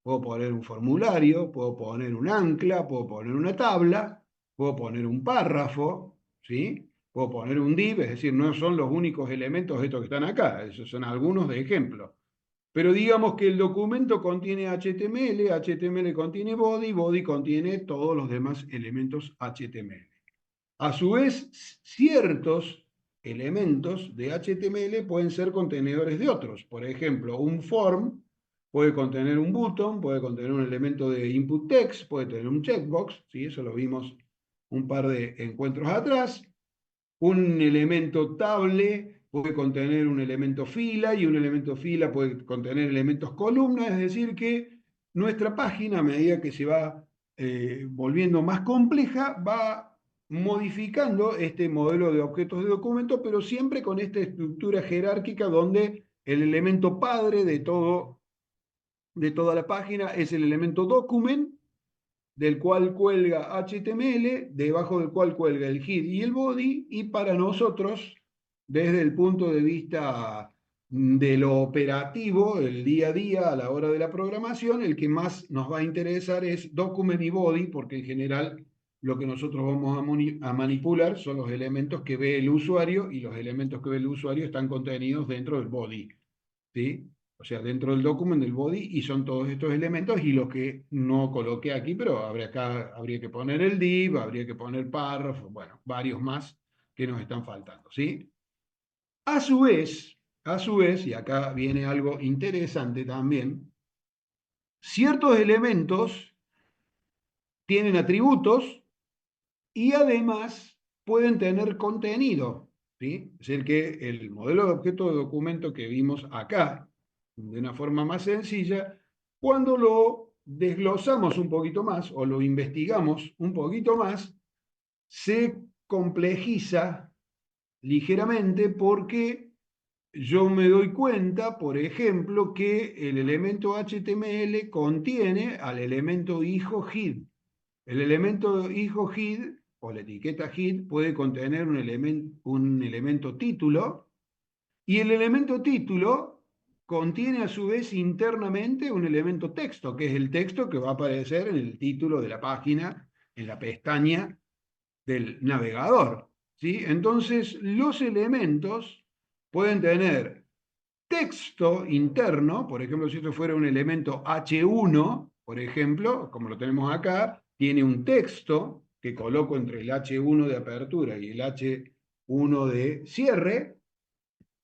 [SPEAKER 1] puedo poner un formulario, puedo poner un ancla, puedo poner una tabla, puedo poner un párrafo, ¿sí? Puedo poner un div, es decir, no son los únicos elementos estos que están acá, esos son algunos de ejemplo. Pero digamos que el documento contiene HTML, HTML contiene body, body contiene todos los demás elementos HTML. A su vez, ciertos elementos de HTML pueden ser contenedores de otros. Por ejemplo, un form puede contener un button, puede contener un elemento de input text, puede tener un checkbox, ¿sí? Eso lo vimos un par de encuentros atrás. Un elemento table puede contener un elemento fila y un elemento fila puede contener elementos columna, es decir que nuestra página, a medida que se va volviendo más compleja, va modificando este modelo de objetos de documento, pero siempre con esta estructura jerárquica donde el elemento padre de toda la página es el elemento document, del cual cuelga HTML, debajo del cual cuelga el head y el body, y para nosotros, desde el punto de vista de lo operativo, el día a día, a la hora de la programación, el que más nos va a interesar es document y body, porque en general lo que nosotros vamos a manipular son los elementos que ve el usuario, y los elementos que ve el usuario están contenidos dentro del body, ¿sí? O sea, dentro del document del body, y son todos estos elementos, y los que no coloqué aquí, pero habría que poner el div, habría que poner párrafo, bueno, varios más que nos están faltando, ¿sí? A su vez, y acá viene algo interesante también, ciertos elementos tienen atributos y además pueden tener contenido, ¿sí? Es decir, que el modelo de objeto de documento que vimos acá, de una forma más sencilla, cuando lo desglosamos un poquito más o lo investigamos un poquito más, se complejiza ligeramente porque yo me doy cuenta, por ejemplo, que el elemento HTML contiene al elemento hijo head. El elemento hijo head o la etiqueta head puede contener un elemento título, y el elemento título contiene a su vez internamente un elemento texto, que es el texto que va a aparecer en el título de la página, en la pestaña del navegador, ¿sí? Entonces, los elementos pueden tener texto interno, por ejemplo, si esto fuera un elemento H1, por ejemplo, como lo tenemos acá, tiene un texto que coloco entre el H1 de apertura y el H1 de cierre,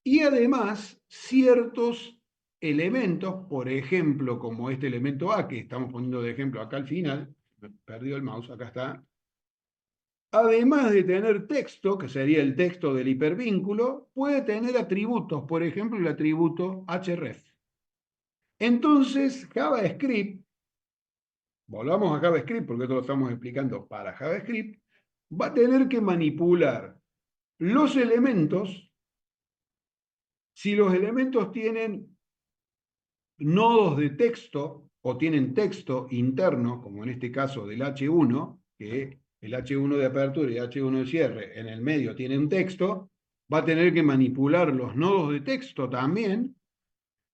[SPEAKER 1] y además ciertos elementos, por ejemplo, como este elemento A, que estamos poniendo de ejemplo acá al final, me perdió el mouse, acá está, además de tener texto, que sería el texto del hipervínculo, puede tener atributos, por ejemplo, el atributo href. Entonces, JavaScript, volvamos a JavaScript porque esto lo estamos explicando para JavaScript, va a tener que manipular los elementos. Si los elementos tienen nodos de texto o tienen texto interno, como en este caso del H1, que el H1 de apertura y el H1 de cierre en el medio tienen texto, va a tener que manipular los nodos de texto también.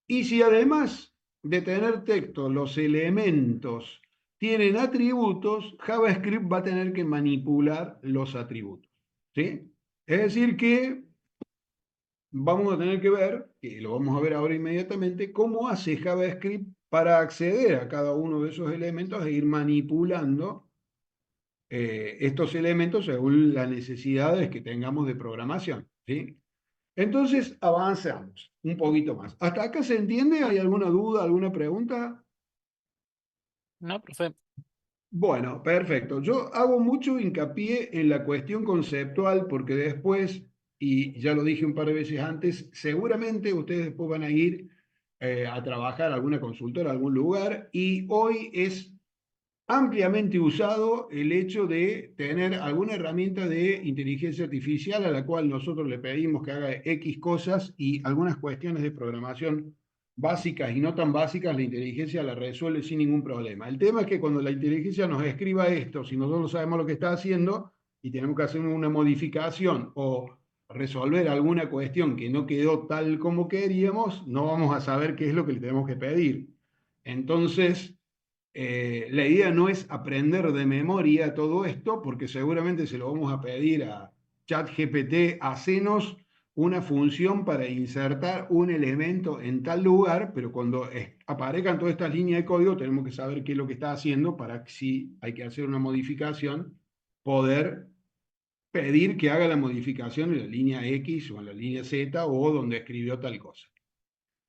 [SPEAKER 1] Y si además de tener texto, los elementos tienen atributos, JavaScript va a tener que manipular los atributos. ¿Sí? Es decir que vamos a tener que ver, y lo vamos a ver ahora inmediatamente, cómo hace JavaScript para acceder a cada uno de esos elementos e ir manipulando estos elementos según las necesidades que tengamos de programación. ¿Sí? Entonces avanzamos un poquito más. ¿Hasta acá se entiende? ¿Hay alguna duda, alguna pregunta?
[SPEAKER 4] No, profe.
[SPEAKER 1] Bueno, perfecto. Yo hago mucho hincapié en la cuestión conceptual porque después, y ya lo dije un par de veces antes, seguramente ustedes después van a ir a trabajar a alguna consultora, a algún lugar, y hoy es ampliamente usado el hecho de tener alguna herramienta de inteligencia artificial a la cual nosotros le pedimos que haga X cosas y algunas cuestiones de programación básicas y no tan básicas, la inteligencia la resuelve sin ningún problema. El tema es que cuando la inteligencia nos escriba esto, si nosotros sabemos lo que está haciendo y tenemos que hacer una modificación o resolver alguna cuestión que no quedó tal como queríamos, no vamos a saber qué es lo que le tenemos que pedir. Entonces, la idea no es aprender de memoria todo esto, porque seguramente se lo vamos a pedir a ChatGPT, hacenos una función para insertar un elemento en tal lugar, pero cuando aparezcan todas estas líneas de código tenemos que saber qué es lo que está haciendo para que si hay que hacer una modificación, poder pedir que haga la modificación en la línea X o en la línea Z o donde escribió tal cosa.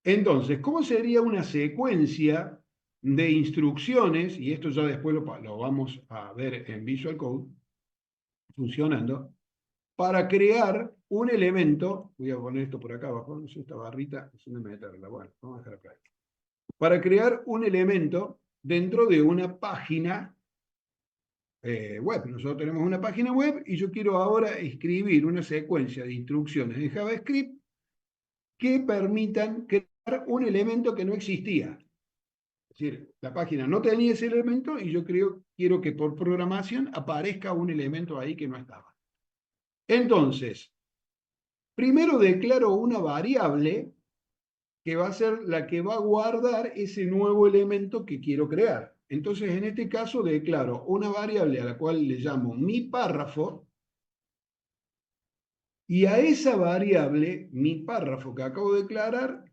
[SPEAKER 1] Entonces, ¿cómo sería una secuencia de instrucciones? Y esto ya después lo vamos a ver en Visual Code funcionando, para crear un elemento. Voy a poner esto por acá abajo, no sé, esta barrita, es una meterla. Bueno, vamos a dejar acá. Para crear un elemento dentro de una página web. Nosotros tenemos una página web y yo quiero ahora escribir una secuencia de instrucciones en JavaScript que permitan crear un elemento que no existía. Es decir, la página no tenía ese elemento y yo quiero que por programación aparezca un elemento ahí que no estaba. Entonces, primero declaro una variable que va a ser la que va a guardar ese nuevo elemento que quiero crear. Entonces, en este caso, declaro una variable a la cual le llamo mi párrafo, y a esa variable, mi párrafo que acabo de declarar,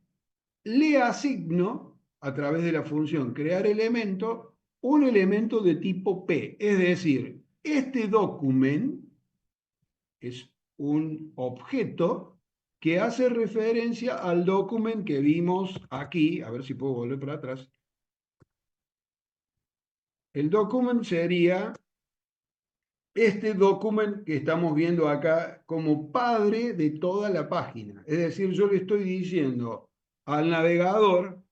[SPEAKER 1] le asigno, a través de la función crear elemento, un elemento de tipo P. Es decir, este document es un objeto que hace referencia al document que vimos aquí. A ver si puedo volver para atrás. El document sería este document que estamos viendo acá como padre de toda la página. Es decir, yo le estoy diciendo al navegador,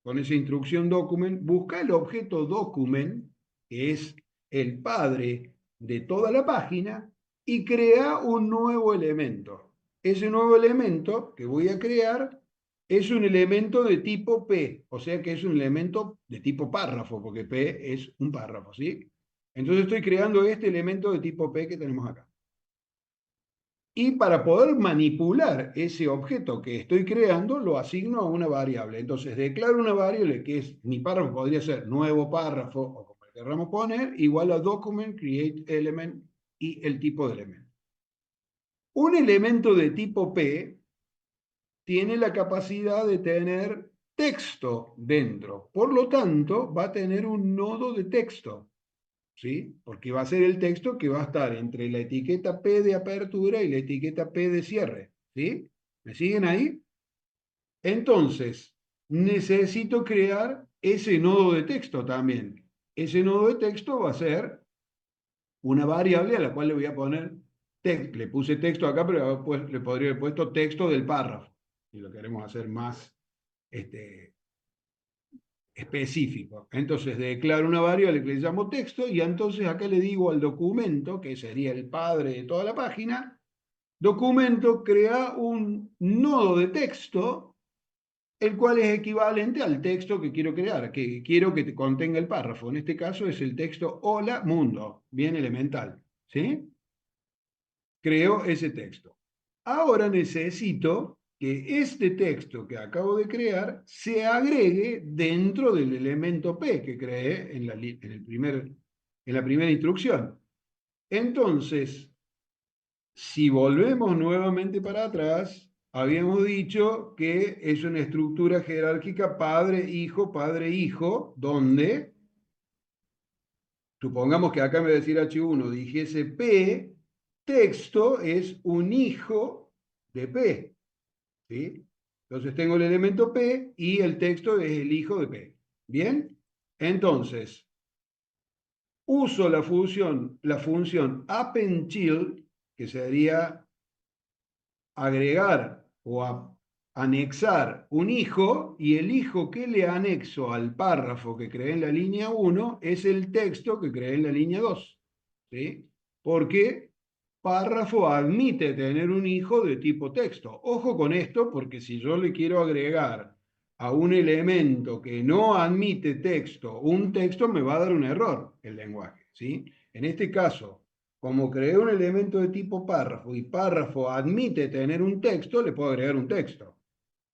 [SPEAKER 1] con esa instrucción document, busca el objeto document, que es el padre de toda la página, y crea un nuevo elemento. Ese nuevo elemento que voy a crear es un elemento de tipo P, o sea que es un elemento de tipo párrafo, porque P es un párrafo, ¿sí? Entonces estoy creando este elemento de tipo P que tenemos acá. Y para poder manipular ese objeto que estoy creando, lo asigno a una variable. Entonces declaro una variable que es, mi párrafo podría ser nuevo párrafo, o como le queramos poner, igual a document, create element, y el tipo de elemento. Un elemento de tipo P tiene la capacidad de tener texto dentro. Por lo tanto, va a tener un nodo de texto. ¿Sí? Porque va a ser el texto que va a estar entre la etiqueta P de apertura y la etiqueta P de cierre. ¿Sí? ¿Me siguen ahí? Entonces, necesito crear ese nodo de texto también. Ese nodo de texto va a ser una variable a la cual le voy a poner texto. Le puse texto acá, pero pues, le podría haber puesto texto del párrafo. Si lo queremos hacer más específico. Entonces declaro una variable que le llamo texto y entonces acá le digo al documento, que sería el padre de toda la página, documento crea un nodo de texto, el cual es equivalente al texto que quiero crear, que quiero que te contenga el párrafo. En este caso es el texto hola mundo, bien elemental, ¿sí? Creo ese texto. Ahora necesito que este texto que acabo de crear se agregue dentro del elemento P que creé en la primera instrucción. Entonces, si volvemos nuevamente para atrás, habíamos dicho que es una estructura jerárquica padre, hijo, donde, supongamos que acá en vez de decir H1 dijese P, texto es un hijo de P, ¿sí? Entonces tengo el elemento P y el texto es el hijo de P. ¿Bien? Entonces, uso la función appendChild, que sería agregar o anexar un hijo, y el hijo que le anexo al párrafo que creé en la línea 1 es el texto que creé en la línea 2. ¿Sí? Porque párrafo admite tener un hijo de tipo texto. Ojo con esto, porque si yo le quiero agregar a un elemento que no admite texto, un texto me va a dar un error el lenguaje. ¿Sí? En este caso, como creé un elemento de tipo párrafo y párrafo admite tener un texto, le puedo agregar un texto.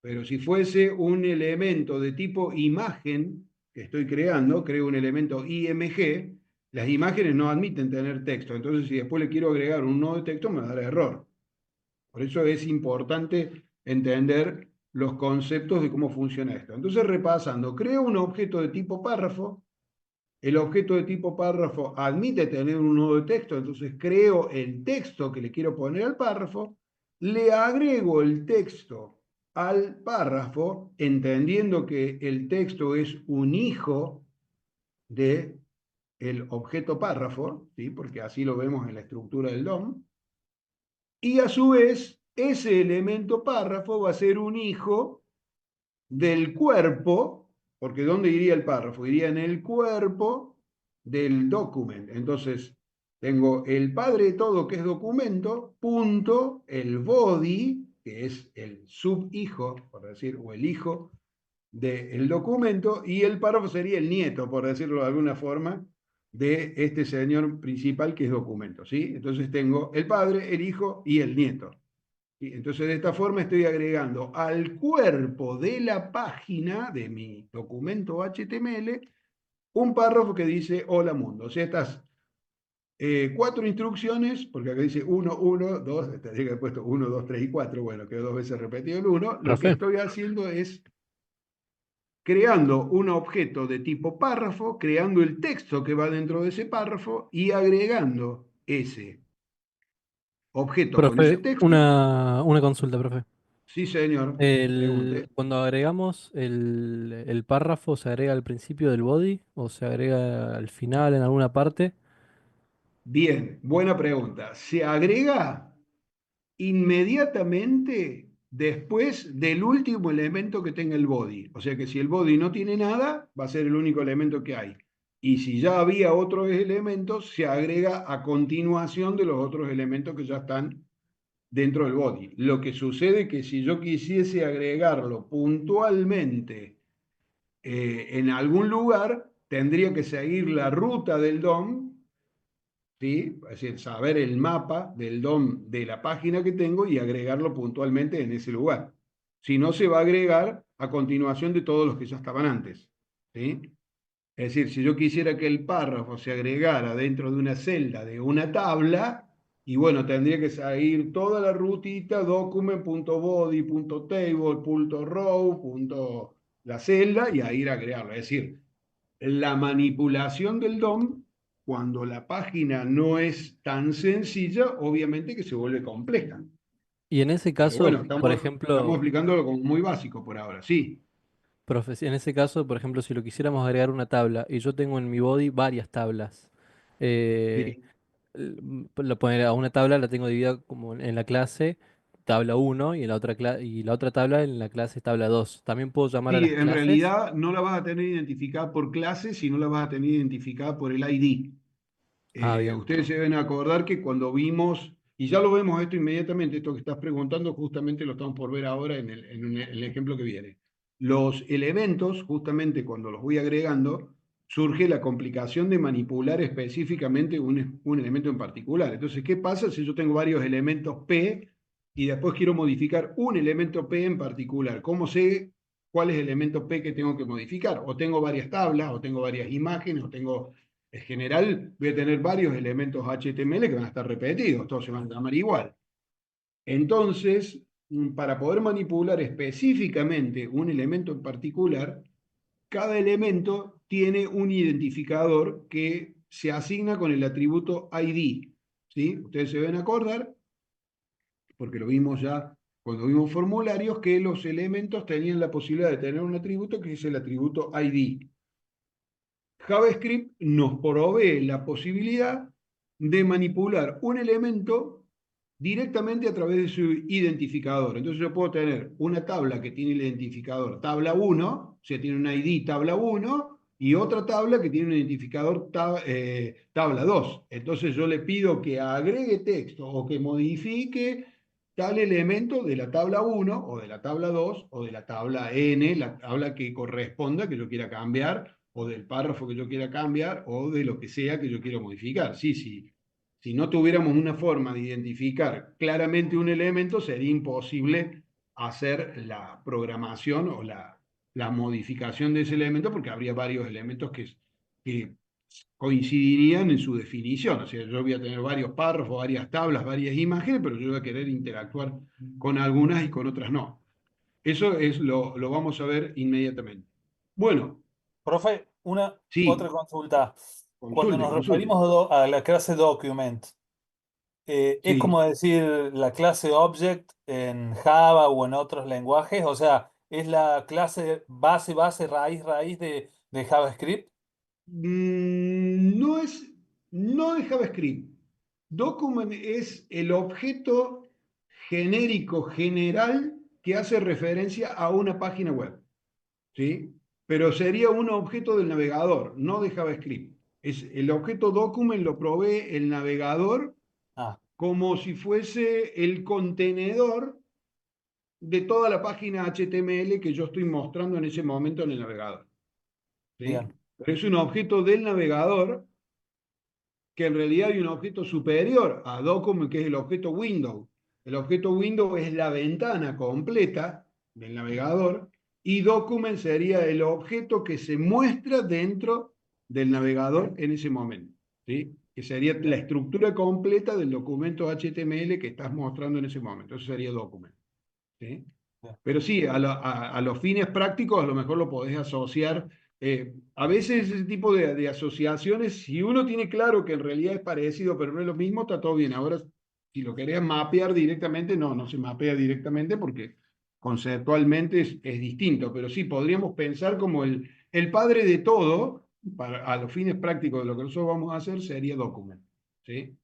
[SPEAKER 1] Pero si fuese un elemento de tipo imagen que estoy creando, creo un elemento IMG, las imágenes no admiten tener texto. Entonces, si después le quiero agregar un nodo de texto, me dará error. Por eso es importante entender los conceptos de cómo funciona esto. Entonces, repasando, creo un objeto de tipo párrafo. El objeto de tipo párrafo admite tener un nodo de texto, entonces creo el texto que le quiero poner al párrafo, le agrego el texto al párrafo, entendiendo que el texto es un hijo de el objeto párrafo, ¿sí? Porque así lo vemos en la estructura del DOM, y a su vez ese elemento párrafo va a ser un hijo del cuerpo, porque ¿dónde iría el párrafo? Iría en el cuerpo del documento. Entonces, tengo el padre de todo, que es documento, punto, el body, que es el subhijo, por decir, o el hijo del documento, y el párrafo sería el nieto, por decirlo de alguna forma, de este señor principal que es documento, ¿sí? Entonces tengo el padre, el hijo y el nieto. ¿Sí? Entonces, de esta forma estoy agregando al cuerpo de la página de mi documento HTML un párrafo que dice hola mundo. O sea, estas 4 instrucciones, porque acá dice 1, 1, 2, tendría que haber puesto 1, 2, 3 y 4, bueno, quedó 2 veces repetido el 1. Lo que
[SPEAKER 4] Profe,
[SPEAKER 1] estoy haciendo es creando un objeto de tipo párrafo, creando el texto que va dentro de ese párrafo y agregando ese objeto con ese
[SPEAKER 4] profe,
[SPEAKER 1] texto.
[SPEAKER 4] una consulta, profe.
[SPEAKER 1] Sí, señor, pregunte.
[SPEAKER 4] Cuando agregamos el párrafo, ¿se agrega al principio del body o se agrega al final en alguna parte?
[SPEAKER 1] Bien, buena pregunta. Se agrega inmediatamente después del último elemento que tenga el body. O sea que si el body no tiene nada, va a ser el único elemento que hay. Y si ya había otros elementos, se agrega a continuación de los otros elementos que ya están dentro del body. Lo que sucede es que si yo quisiese agregarlo puntualmente en algún lugar, tendría que seguir la ruta del DOM, ¿sí? Es decir, saber el mapa del DOM de la página que tengo y agregarlo puntualmente en ese lugar. Si no, se va a agregar a continuación de todos los que ya estaban antes, ¿sí? Es decir, si yo quisiera que el párrafo se agregara dentro de una celda de una tabla, y bueno, tendría que seguir toda la rutita document.body.table.row. La celda y a ir a agregarlo. Es decir, la manipulación del DOM, cuando la página no es tan sencilla, obviamente que se vuelve compleja.
[SPEAKER 4] Y en ese
[SPEAKER 1] Pero bueno,
[SPEAKER 4] caso, por
[SPEAKER 1] estamos
[SPEAKER 4] ejemplo,
[SPEAKER 1] explicándolo como muy básico por ahora. Sí,
[SPEAKER 4] profe, en ese caso, por ejemplo, si lo quisiéramos agregar una tabla y yo tengo en mi body varias tablas, eh,
[SPEAKER 1] sí,
[SPEAKER 4] lo poner a una tabla la tengo dividida como en la clase tabla 1 y y la otra tabla en la clase tabla 2. También puedo llamar a
[SPEAKER 1] Sí,
[SPEAKER 4] las
[SPEAKER 1] en
[SPEAKER 4] clases.
[SPEAKER 1] realidad no la vas a tener identificada por clase, sino la vas a tener identificada por el ID.
[SPEAKER 4] Ah, bien.
[SPEAKER 1] Ustedes se deben acordar que cuando vimos, y ya lo vemos esto inmediatamente, esto que estás preguntando, justamente lo estamos por ver ahora en el ejemplo que viene. Los elementos, justamente cuando los voy agregando, surge la complicación de manipular específicamente un elemento en particular. Entonces, ¿qué pasa si yo tengo varios elementos P y después quiero modificar un elemento P en particular? ¿Cómo sé cuál es el elemento P que tengo que modificar? O tengo varias tablas, o tengo varias imágenes, o tengo en general, voy a tener varios elementos HTML que van a estar repetidos, todos se van a llamar igual. Entonces, para poder manipular específicamente un elemento en particular, cada elemento tiene un identificador que se asigna con el atributo ID. ¿Sí? Ustedes se deben acordar, porque lo vimos ya cuando vimos formularios, que los elementos tenían la posibilidad de tener un atributo que es el atributo ID. JavaScript nos provee la posibilidad de manipular un elemento directamente a través de su identificador. Entonces yo puedo tener una tabla que tiene el identificador tabla 1, o sea, tiene un ID tabla 1, y otra tabla que tiene un identificador tabla 2. Entonces yo le pido que agregue texto o que modifique tal elemento de la tabla 1 o de la tabla 2 o de la tabla N, la tabla que corresponda que yo quiera cambiar, o del párrafo que yo quiera cambiar, o de lo que sea que yo quiera modificar. Sí, sí. Si no tuviéramos una forma de identificar claramente un elemento, sería imposible hacer la programación o la modificación de ese elemento, porque habría varios elementos que coincidirían en su definición. O sea, yo voy a tener varios párrafos, varias tablas, varias imágenes, pero yo voy a querer interactuar con algunas y con otras no. Eso es lo vamos a ver inmediatamente. Bueno,
[SPEAKER 5] Profe, una otra
[SPEAKER 1] sí,
[SPEAKER 5] consulta. Cuando
[SPEAKER 1] consulte,
[SPEAKER 5] nos
[SPEAKER 1] consulte.
[SPEAKER 5] referimos a la clase document, es
[SPEAKER 1] Sí.
[SPEAKER 5] como decir la clase object en Java o en otros lenguajes, o sea, es la clase base, raíz de JavaScript.
[SPEAKER 1] No es, no de JavaScript. Document es el objeto genérico general que hace referencia a una página web, ¿sí? Pero sería un objeto del navegador, no de JavaScript. El objeto document lo provee el navegador
[SPEAKER 5] Ah,
[SPEAKER 1] como si fuese el contenedor de toda la página HTML que yo estoy mostrando en ese momento en el navegador, ¿sí?
[SPEAKER 5] bien,
[SPEAKER 1] Pero es un objeto del navegador que en realidad hay un objeto superior a document, que es el objeto window. El objeto window es la ventana completa del navegador, y document sería el objeto que se muestra dentro del navegador en ese momento, ¿sí? Que sería la
[SPEAKER 5] bien,
[SPEAKER 1] estructura completa del documento HTML que estás mostrando en ese momento. Eso sería document, ¿sí?
[SPEAKER 5] bien.
[SPEAKER 1] Pero sí, a los fines prácticos a lo mejor lo podés asociar. A veces ese tipo de asociaciones, si uno tiene claro que en realidad es parecido, pero no es lo mismo, está todo bien. Ahora, si lo querés mapear directamente, no se mapea directamente porque conceptualmente es distinto. Pero sí, podríamos pensar como el padre de todo, a los fines prácticos de lo que nosotros vamos a hacer, sería document. ¿Sí?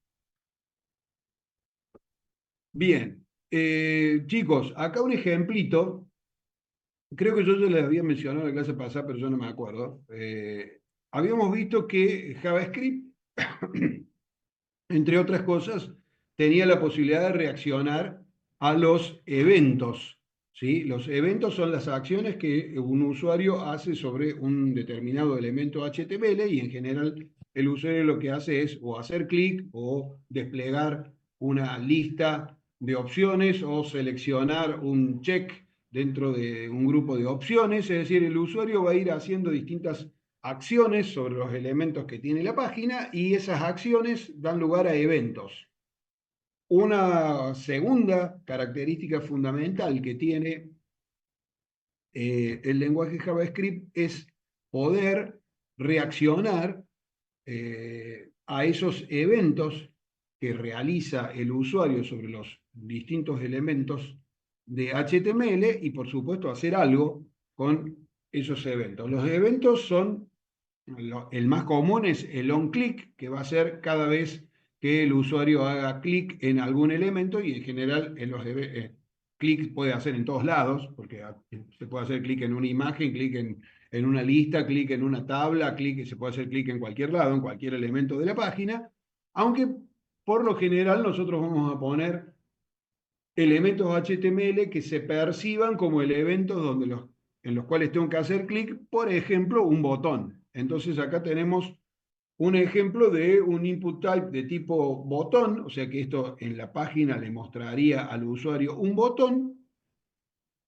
[SPEAKER 1] Bien. Chicos, acá un ejemplito. Creo que yo ya les había mencionado en la clase pasada, pero yo no me acuerdo. Habíamos visto que JavaScript, entre otras cosas, tenía la posibilidad de reaccionar a los eventos. ¿Sí? Los eventos son las acciones que un usuario hace sobre un determinado elemento HTML, y en general el usuario lo que hace es o hacer clic o desplegar una lista de opciones o seleccionar un check dentro de un grupo de opciones. Es decir, el usuario va a ir haciendo distintas acciones sobre los elementos que tiene la página, y esas acciones dan lugar a eventos. Una segunda característica fundamental que tiene el lenguaje JavaScript es poder reaccionar a esos eventos que realiza el usuario sobre los distintos elementos de HTML, y por supuesto hacer algo con esos eventos. Los eventos son, el más común es el onClick, que va a ser cada vez que el usuario haga clic en algún elemento y en general clic puede hacer en todos lados, porque se puede hacer clic en una imagen, clic en una lista, clic en una tabla, se puede hacer clic en cualquier lado, en cualquier elemento de la página, aunque por lo general nosotros vamos a poner elementos HTML que se perciban como elementos en los cuales tengo que hacer clic, por ejemplo, un botón. Entonces acá tenemos un ejemplo de un input type de tipo botón, o sea que esto en la página le mostraría al usuario un botón,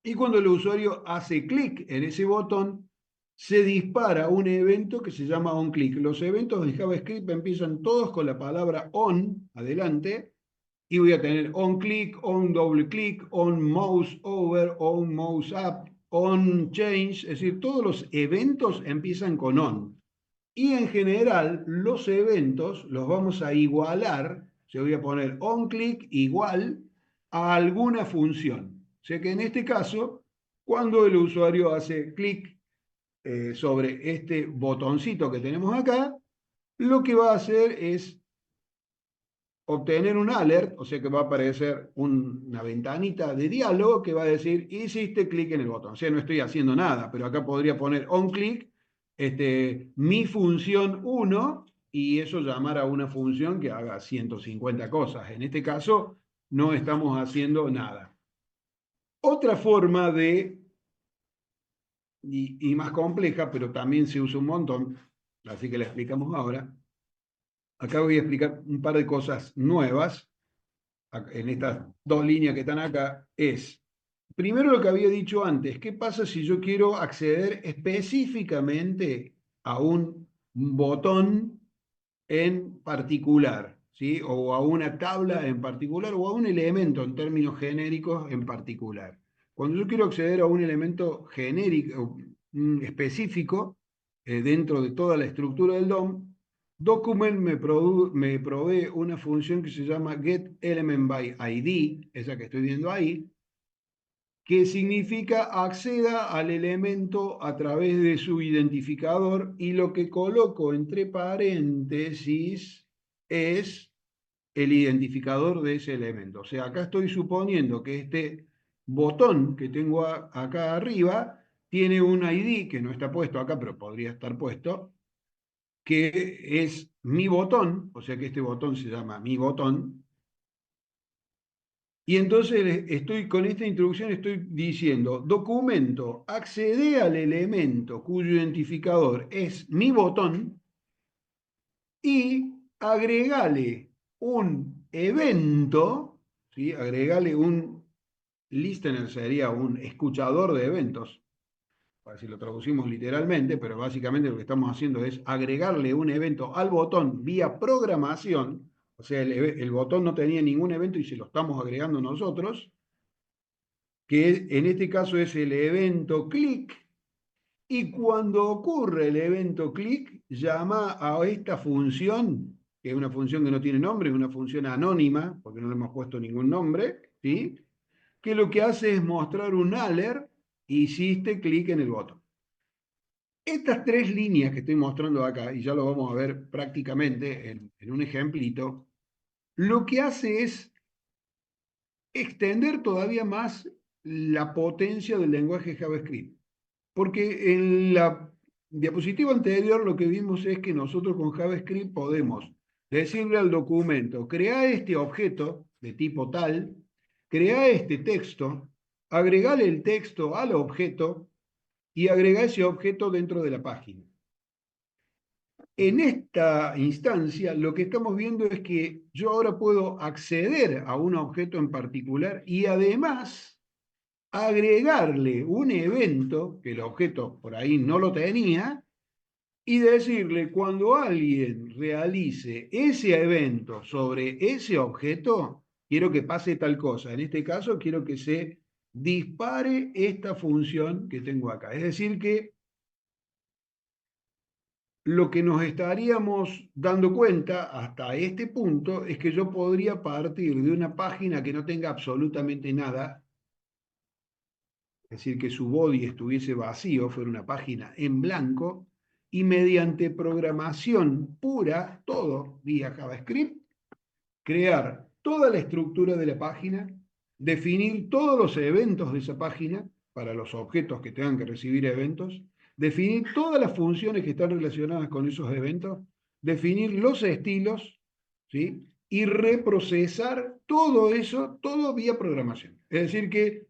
[SPEAKER 1] y cuando el usuario hace clic en ese botón, se dispara un evento que se llama onClick. Los eventos de JavaScript empiezan todos con la palabra on, adelante, y voy a tener onClick, on double click, on mouse over, on mouse up, on change, es decir, todos los eventos empiezan con on. Y en general, los eventos los vamos a igualar, se voy a poner onClick igual a alguna función. O sea que en este caso, cuando el usuario hace clic sobre este botoncito que tenemos acá, lo que va a hacer es obtener un alert, o sea que va a aparecer una ventanita de diálogo que va a decir, hiciste clic en el botón. O sea, no estoy haciendo nada, pero acá podría poner onClick, mi función 1, y eso llamar a una función que haga 150 cosas. En este caso, no estamos haciendo nada. Otra forma y más compleja, pero también se usa un montón, así que la explicamos ahora. Acá voy a explicar un par de cosas nuevas en estas dos líneas que están acá. Primero lo que había dicho antes, ¿qué pasa si yo quiero acceder específicamente a un botón en particular, ¿sí? O a una tabla en particular, o a un elemento en términos genéricos en particular? Cuando yo quiero acceder a un elemento genérico, específico, dentro de toda la estructura del DOM, Document me provee una función que se llama getElementById, esa que estoy viendo ahí, que significa acceda al elemento a través de su identificador, y lo que coloco entre paréntesis es el identificador de ese elemento. O sea, acá estoy suponiendo que este botón que tengo acá arriba tiene un ID que no está puesto acá, pero podría estar puesto, que es mi botón, o sea que este botón se llama mi botón. Y entonces con esta introducción estoy diciendo, documento, accede al elemento cuyo identificador es mi botón y agregale un evento, ¿sí? Agregale un listener, sería un escuchador de eventos, para si lo traducimos literalmente, pero básicamente lo que estamos haciendo es agregarle un evento al botón vía programación. O sea, el botón no tenía ningún evento y se lo estamos agregando nosotros, que en este caso es el evento click, y cuando ocurre el evento click, llama a esta función, que es una función que no tiene nombre, es una función anónima, porque no le hemos puesto ningún nombre, ¿sí? Que lo que hace es mostrar un alert, hiciste clic en el botón. Estas tres líneas que estoy mostrando acá, y ya lo vamos a ver prácticamente en un ejemplito, lo que hace es extender todavía más la potencia del lenguaje JavaScript. Porque en la diapositiva anterior lo que vimos es que nosotros con JavaScript podemos decirle al documento, crea este objeto de tipo tal, crea este texto, agregale el texto al objeto y agrega ese objeto dentro de la página. En esta instancia, lo que estamos viendo es que yo ahora puedo acceder a un objeto en particular y además agregarle un evento, que el objeto por ahí no lo tenía, y decirle cuando alguien realice ese evento sobre ese objeto, quiero que pase tal cosa. En este caso, quiero que se dispare esta función que tengo acá. Es decir que lo que nos estaríamos dando cuenta hasta este punto es que yo podría partir de una página que no tenga absolutamente nada, es decir, que su body estuviese vacío, fuera una página en blanco, y mediante programación pura, todo vía JavaScript, crear toda la estructura de la página, definir todos los eventos de esa página para los objetos que tengan que recibir eventos, definir todas las funciones que están relacionadas con esos eventos, definir los estilos, ¿sí? Y reprocesar todo eso, todo vía programación. Es decir que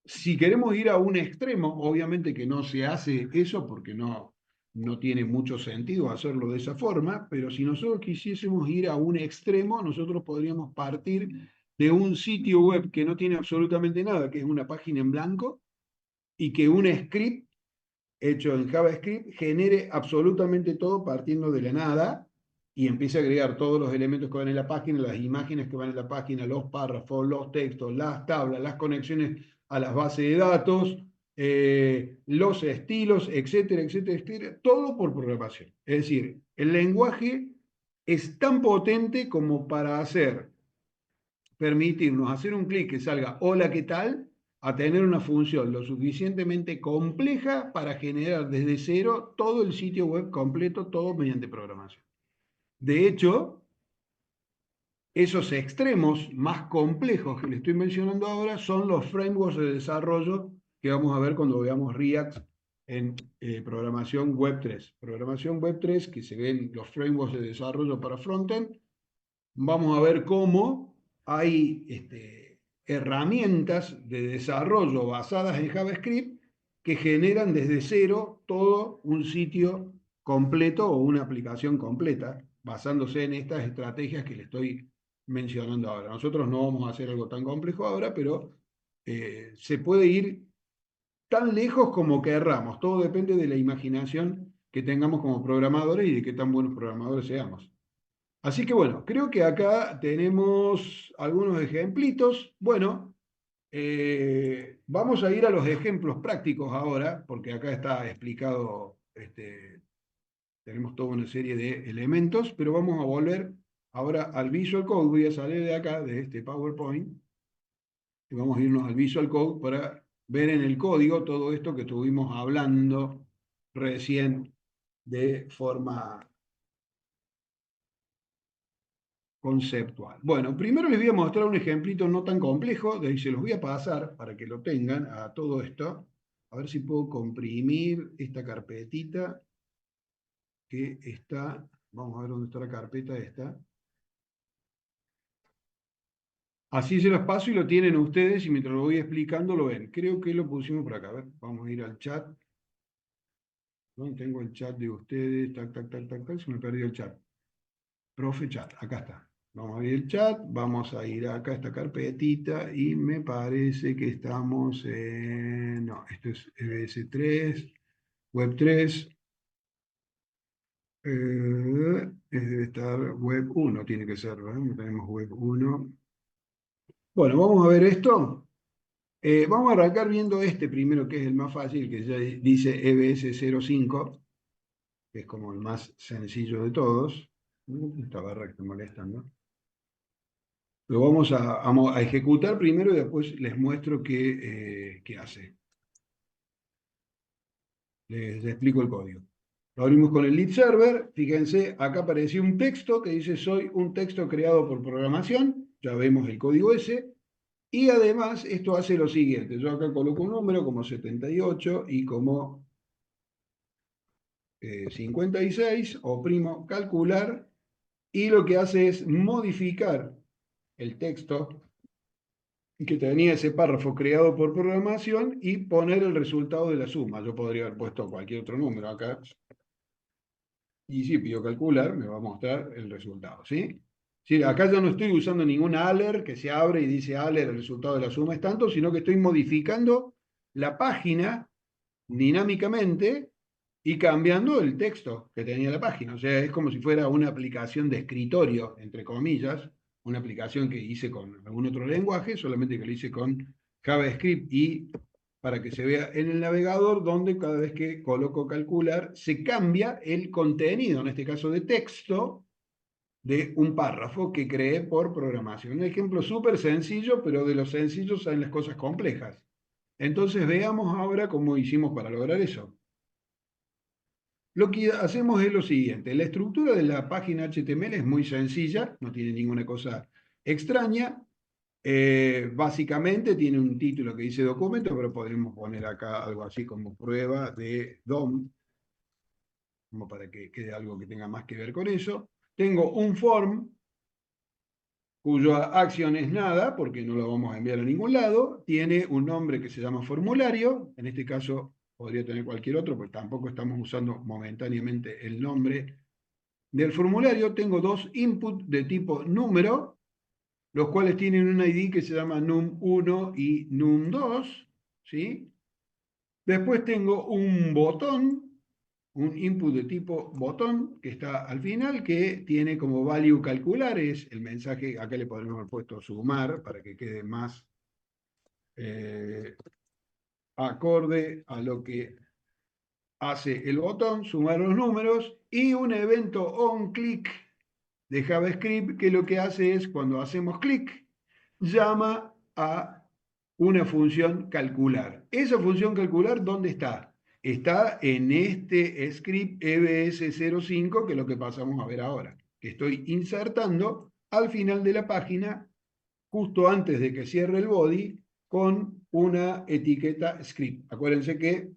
[SPEAKER 1] si queremos ir a un extremo, obviamente que no se hace eso porque no tiene mucho sentido hacerlo de esa forma, pero si nosotros quisiésemos ir a un extremo, nosotros podríamos partir de un sitio web que no tiene absolutamente nada, que es una página en blanco, y que un script hecho en JavaScript genere absolutamente todo partiendo de la nada y empiece a agregar todos los elementos que van en la página, las imágenes que van en la página, los párrafos, los textos, las tablas, las conexiones a las bases de datos, los estilos, etcétera, etcétera, etcétera, todo por programación. Es decir, el lenguaje es tan potente como para permitirnos hacer un clic que salga hola, ¿qué tal?, a tener una función lo suficientemente compleja para generar desde cero todo el sitio web completo, todo mediante programación. De hecho, esos extremos más complejos que le estoy mencionando ahora son los frameworks de desarrollo que vamos a ver cuando veamos React en programación web 3. Programación web 3, que se ven los frameworks de desarrollo para frontend, vamos a ver cómo hay herramientas de desarrollo basadas en JavaScript que generan desde cero todo un sitio completo o una aplicación completa, basándose en estas estrategias que le estoy mencionando ahora. Nosotros no vamos a hacer algo tan complejo ahora, pero se puede ir tan lejos como querramos. Todo depende de la imaginación que tengamos como programadores y de qué tan buenos programadores seamos. Así que bueno, creo que acá tenemos algunos ejemplitos. Bueno, vamos a ir a los ejemplos prácticos ahora, porque acá está explicado, tenemos toda una serie de elementos, pero vamos a volver ahora al Visual Code. Voy a salir de acá, de este PowerPoint, y vamos a irnos al Visual Code para ver en el código todo esto que estuvimos hablando recién de forma conceptual. Bueno, primero les voy a mostrar un ejemplito no tan complejo, de ahí se los voy a pasar para que lo tengan a todo esto. A ver si puedo comprimir esta carpetita que está, vamos a ver dónde está la carpeta esta. Así se los paso y lo tienen ustedes y mientras lo voy explicando lo ven. Creo que lo pusimos por acá. A ver, vamos a ir al chat. ¿Dónde tengo el chat de ustedes? Tac, tac, tac, tac, tac. Se me perdió el chat. Profe chat, acá está. Vamos a abrir el chat, vamos a ir acá a esta carpetita y me parece que estamos en... No, esto es EBS3, Web 3. Debe estar Web 1, tiene que ser, ¿verdad? Tenemos Web 1. Bueno, vamos a ver esto. Vamos a arrancar viendo este primero, que es el más fácil, que ya dice EBS05, que es como el más sencillo de todos. Esta barra que te molestan, ¿no? Lo vamos a ejecutar primero y después les muestro qué hace. Les explico el código. Lo abrimos con el lead server. Fíjense, acá apareció un texto que dice soy un texto creado por programación. Ya vemos el código ese. Y además esto hace lo siguiente. Yo acá coloco un número como 78 y como 56, oprimo calcular. Y lo que hace es modificar el texto que tenía ese párrafo creado por programación y poner el resultado de la suma. Yo podría haber puesto cualquier otro número acá. Y si pido calcular, me va a mostrar el resultado, ¿sí? Sí, acá ya no estoy usando ningún alert que se abre y dice alert, el resultado de la suma es tanto, sino que estoy modificando la página dinámicamente y cambiando el texto que tenía la página. O sea, es como si fuera una aplicación de escritorio, entre comillas, una aplicación que hice con algún otro lenguaje, solamente que lo hice con JavaScript y para que se vea en el navegador, donde cada vez que coloco calcular, se cambia el contenido, en este caso de texto, de un párrafo que creé por programación. Un ejemplo súper sencillo, pero de los sencillos salen las cosas complejas. Entonces veamos ahora cómo hicimos para lograr eso. Lo que hacemos es lo siguiente. La estructura de la página HTML es muy sencilla, no tiene ninguna cosa extraña. Básicamente tiene un título que dice documento, pero podríamos poner acá algo así como prueba de DOM, como para que quede algo que tenga más que ver con eso. Tengo un form, cuya acción es nada, porque no lo vamos a enviar a ningún lado. Tiene un nombre que se llama formulario. En este caso podría tener cualquier otro, pues tampoco estamos usando momentáneamente el nombre del formulario. Tengo dos inputs de tipo número, los cuales tienen un ID que se llama num1 y num2, ¿sí? Después tengo un botón, un input de tipo botón, que está al final, que tiene como value calcular, es el mensaje, acá le podemos haber puesto sumar, para que quede más acorde a lo que hace el botón, sumar los números, y un evento onClick de JavaScript, que lo que hace es, cuando hacemos clic, llama a una función calcular. Esa función calcular, ¿dónde está? Está en este script EBS05, que es lo que pasamos a ver ahora, que estoy insertando al final de la página, justo antes de que cierre el body, con una etiqueta script. Acuérdense que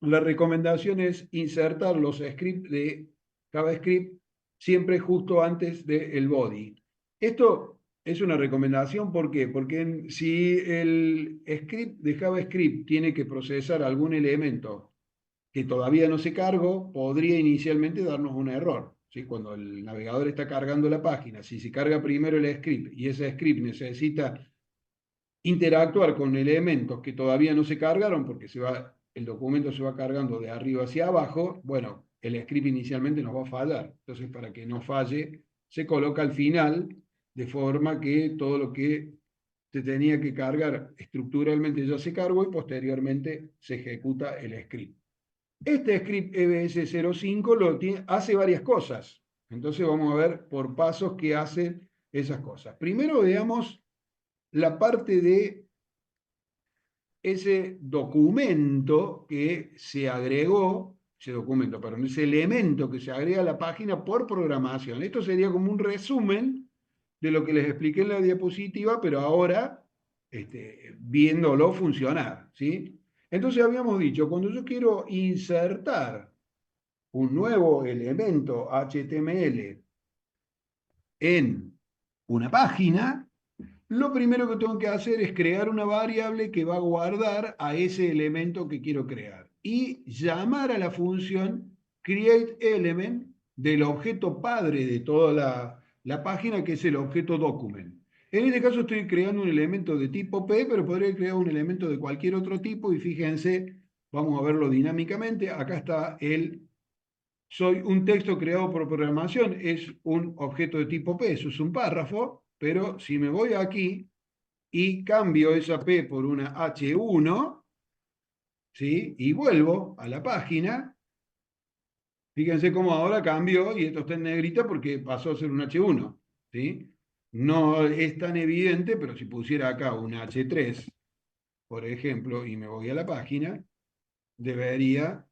[SPEAKER 1] la recomendación es insertar los scripts de JavaScript siempre justo antes del body. Esto es una recomendación, ¿por qué? Porque si el script de JavaScript tiene que procesar algún elemento que todavía no se cargó, podría inicialmente darnos un error. ¿Sí? Cuando el navegador está cargando la página, si se carga primero el script y ese script necesita interactuar con elementos que todavía no se cargaron, porque el documento se va cargando de arriba hacia abajo, bueno, el script inicialmente nos va a fallar. Entonces, para que no falle, se coloca al final, de forma que todo lo que se tenía que cargar estructuralmente ya se cargó y posteriormente se ejecuta el script. Este script EBS05 hace varias cosas. Entonces vamos a ver por pasos qué hacen esas cosas. Primero veamos la parte de ese documento que se agregó, ese elemento que se agrega a la página por programación. Esto sería como un resumen de lo que les expliqué en la diapositiva, pero ahora viéndolo funcionar, ¿sí? Entonces habíamos dicho, cuando yo quiero insertar un nuevo elemento HTML en una página, lo primero que tengo que hacer es crear una variable que va a guardar a ese elemento que quiero crear y llamar a la función createElement del objeto padre de toda la página, que es el objeto document. En este caso estoy creando un elemento de tipo P, pero podría crear un elemento de cualquier otro tipo, y fíjense, vamos a verlo dinámicamente. Acá está soy un texto creado por programación, es un objeto de tipo P, eso es un párrafo, pero si me voy aquí y cambio esa P por una H1, ¿sí? Y vuelvo a la página, fíjense cómo ahora cambió y esto está en negrita porque pasó a ser un H1, ¿sí? No es tan evidente, pero si pusiera acá un H3, por ejemplo, y me voy a la página, debería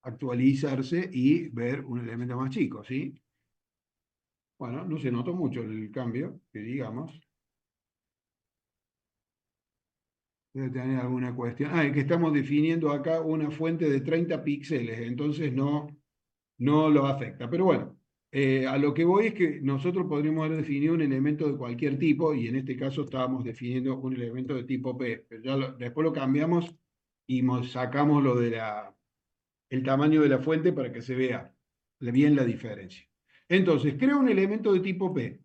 [SPEAKER 1] actualizarse y ver un elemento más chico, ¿sí? Bueno, no se notó mucho el cambio, que digamos. Debe tener alguna cuestión. Ah, es que estamos definiendo acá una fuente de 30 píxeles, entonces no lo afecta. Pero bueno, a lo que voy es que nosotros podríamos haber definido un elemento de cualquier tipo, y en este caso estábamos definiendo un elemento de tipo P. Pero ya después lo cambiamos y sacamos el tamaño de la fuente para que se vea bien la diferencia. Entonces, creo un elemento de tipo P.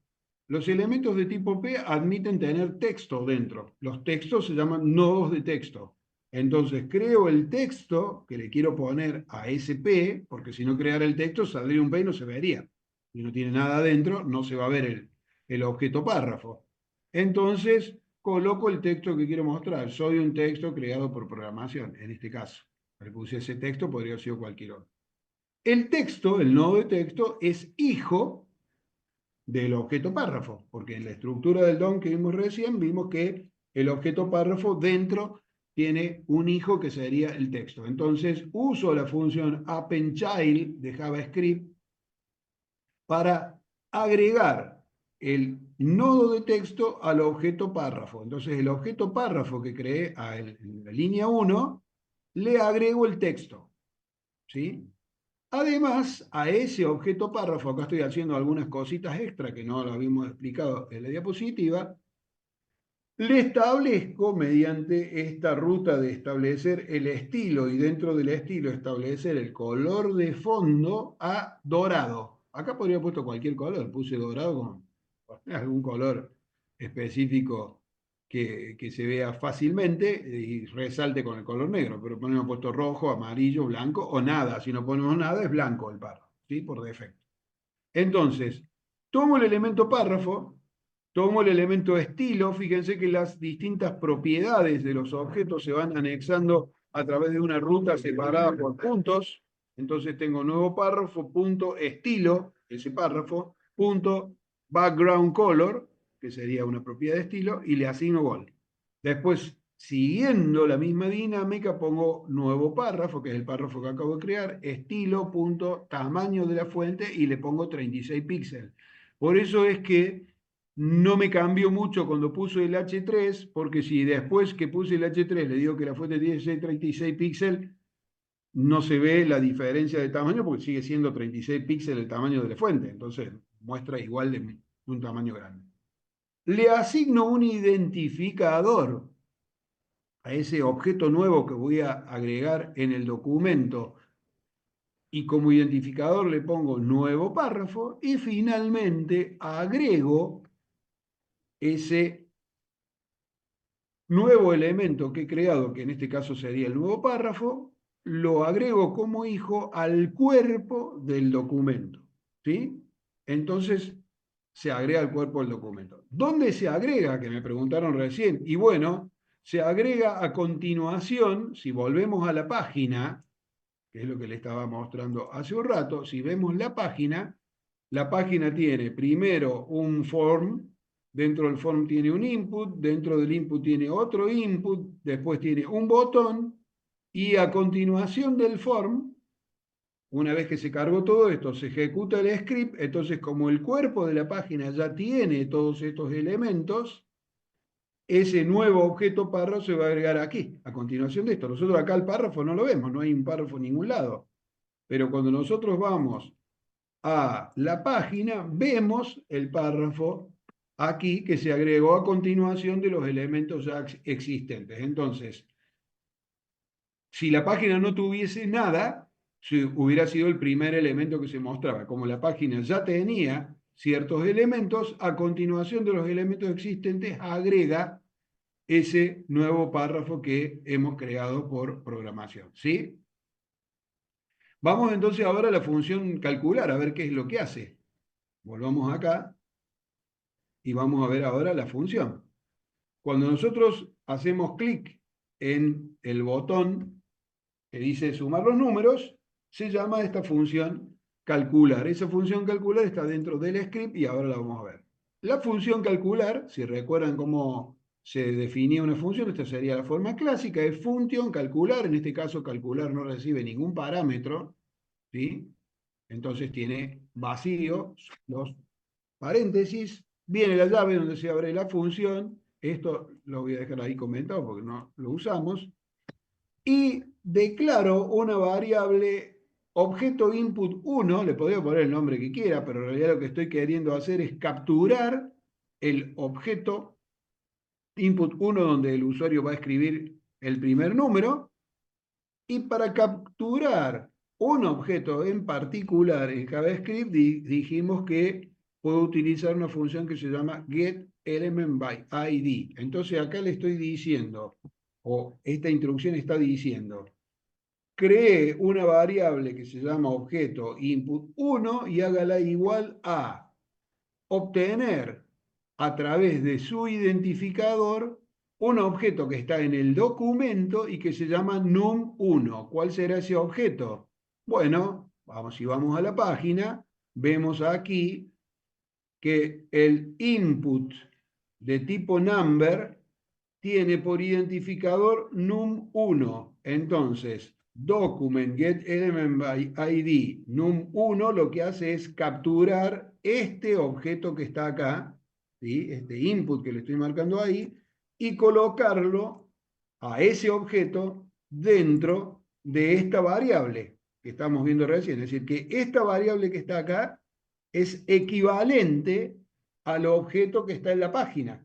[SPEAKER 1] Los elementos de tipo P admiten tener texto dentro. Los textos se llaman nodos de texto. Entonces, creo el texto que le quiero poner a ese P, porque si no creara el texto, saldría un P y no se vería. Si no tiene nada dentro, no se va a ver el objeto párrafo. Entonces, coloco el texto que quiero mostrar. Soy un texto creado por programación, en este caso. Le puse ese texto, podría haber sido cualquier otro. El texto, el nodo de texto, es hijo del objeto párrafo, porque en la estructura del DOM que vimos recién, vimos que el objeto párrafo dentro tiene un hijo que sería el texto. Entonces uso la función appendChild de JavaScript para agregar el nodo de texto al objeto párrafo. Entonces el objeto párrafo que creé en la línea 1, le agrego el texto, ¿sí? Además, a ese objeto párrafo, acá estoy haciendo algunas cositas extra que no lo habíamos explicado en la diapositiva, le establezco mediante esta ruta de establecer el estilo y dentro del estilo establecer el color de fondo a dorado. Acá podría haber puesto cualquier color, puse dorado con algún color específico que se vea fácilmente y resalte con el color negro, pero ponemos puesto rojo, amarillo, blanco o nada. Si no ponemos nada es blanco el párrafo, ¿sí? Por defecto. Entonces, tomo el elemento párrafo, tomo el elemento estilo, fíjense que las distintas propiedades de los objetos se van anexando a través de una ruta separada por puntos. Entonces tengo nuevo párrafo, punto estilo, ese párrafo, punto background color, que sería una propiedad de estilo, y le asigno gol. Después, siguiendo la misma dinámica, pongo nuevo párrafo, que es el párrafo que acabo de crear, estilo, punto, tamaño de la fuente, y le pongo 36 píxeles. Por eso es que no me cambió mucho cuando puse el H3, porque si después que puse el H3 le digo que la fuente tiene 36 píxeles, no se ve la diferencia de tamaño porque sigue siendo 36 píxeles el tamaño de la fuente. Entonces muestra igual de un tamaño grande. Le asigno un identificador a ese objeto nuevo que voy a agregar en el documento y como identificador le pongo nuevo párrafo y finalmente agrego ese nuevo elemento que he creado, que en este caso sería el nuevo párrafo, lo agrego como hijo al cuerpo del documento, ¿sí? Entonces se agrega al cuerpo del documento. ¿Dónde se agrega? Que me preguntaron recién. Y bueno, se agrega a continuación, si volvemos a la página, que es lo que le estaba mostrando hace un rato, si vemos la página tiene primero un form, dentro del form tiene un input, dentro del input tiene otro input, después tiene un botón, y a continuación del form, una vez que se cargó todo esto, se ejecuta el script. Entonces, como el cuerpo de la página ya tiene todos estos elementos, ese nuevo objeto párrafo se va a agregar aquí, a continuación de esto. Nosotros acá el párrafo no lo vemos, no hay un párrafo en ningún lado. Pero cuando nosotros vamos a la página, vemos el párrafo aquí que se agregó a continuación de los elementos ya existentes. Entonces, si la página no tuviese nada, hubiera sido el primer elemento que se mostraba. Como la página ya tenía ciertos elementos, a continuación de los elementos existentes agrega ese nuevo párrafo que hemos creado por programación, ¿sí? Vamos entonces ahora a la función calcular, a ver qué es lo que hace. Volvamos acá y vamos a ver ahora la función. Cuando nosotros hacemos clic en el botón que dice sumar los números, se llama esta función calcular. Esa función calcular está dentro del script y ahora la vamos a ver. La función calcular, si recuerdan cómo se definía una función, esta sería la forma clásica, es función calcular. En este caso calcular no recibe ningún parámetro, ¿sí? Entonces tiene vacío los paréntesis, viene la llave donde se abre la función, esto lo voy a dejar ahí comentado porque no lo usamos, y declaro una variable objeto input 1, le podría poner el nombre que quiera, pero en realidad lo que estoy queriendo hacer es capturar el objeto input 1 donde el usuario va a escribir el primer número, y para capturar un objeto en particular en JavaScript dijimos que puedo utilizar una función que se llama getElementById. Entonces acá le estoy diciendo, o esta instrucción está diciendo, cree una variable que se llama objeto input1 y hágala igual a obtener a través de su identificador un objeto que está en el documento y que se llama num1. ¿Cuál será ese objeto? Bueno, si vamos a la página, vemos aquí que el input de tipo number tiene por identificador num1. Entonces, document get element by ID num1 lo que hace es capturar este objeto que está acá, ¿sí? Este input que le estoy marcando ahí, y colocarlo a ese objeto dentro de esta variable que estamos viendo recién. Es decir, que esta variable que está acá es equivalente al objeto que está en la página.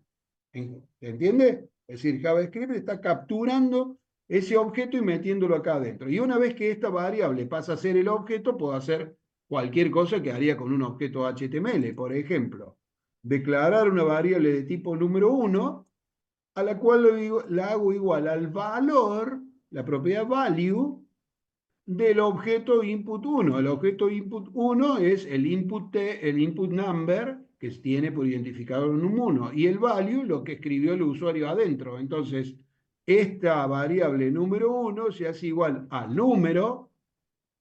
[SPEAKER 1] ¿Se entiende? Es decir, JavaScript está capturando ese objeto y metiéndolo acá adentro. Y una vez que esta variable pasa a ser el objeto, puedo hacer cualquier cosa que haría con un objeto HTML. Por ejemplo, declarar una variable de tipo número 1, a la cual la hago igual al valor, la propiedad value, del objeto input1. El objeto input1 es el input number que tiene por identificador num1 y el value lo que escribió el usuario adentro. Entonces, esta variable número 1 se hace igual al número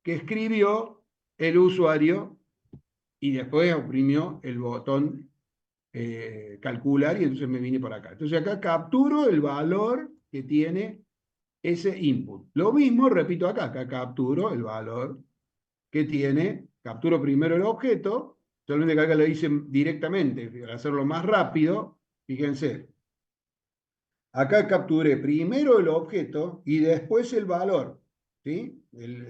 [SPEAKER 1] que escribió el usuario y después oprimió el botón calcular y entonces me vine por acá. Entonces acá capturo el valor que tiene ese input. Lo mismo, repito acá capturo el valor que tiene, capturo primero el objeto, solamente que acá lo hice directamente, para hacerlo más rápido, fíjense. Acá capturé primero el objeto y después el valor, ¿sí?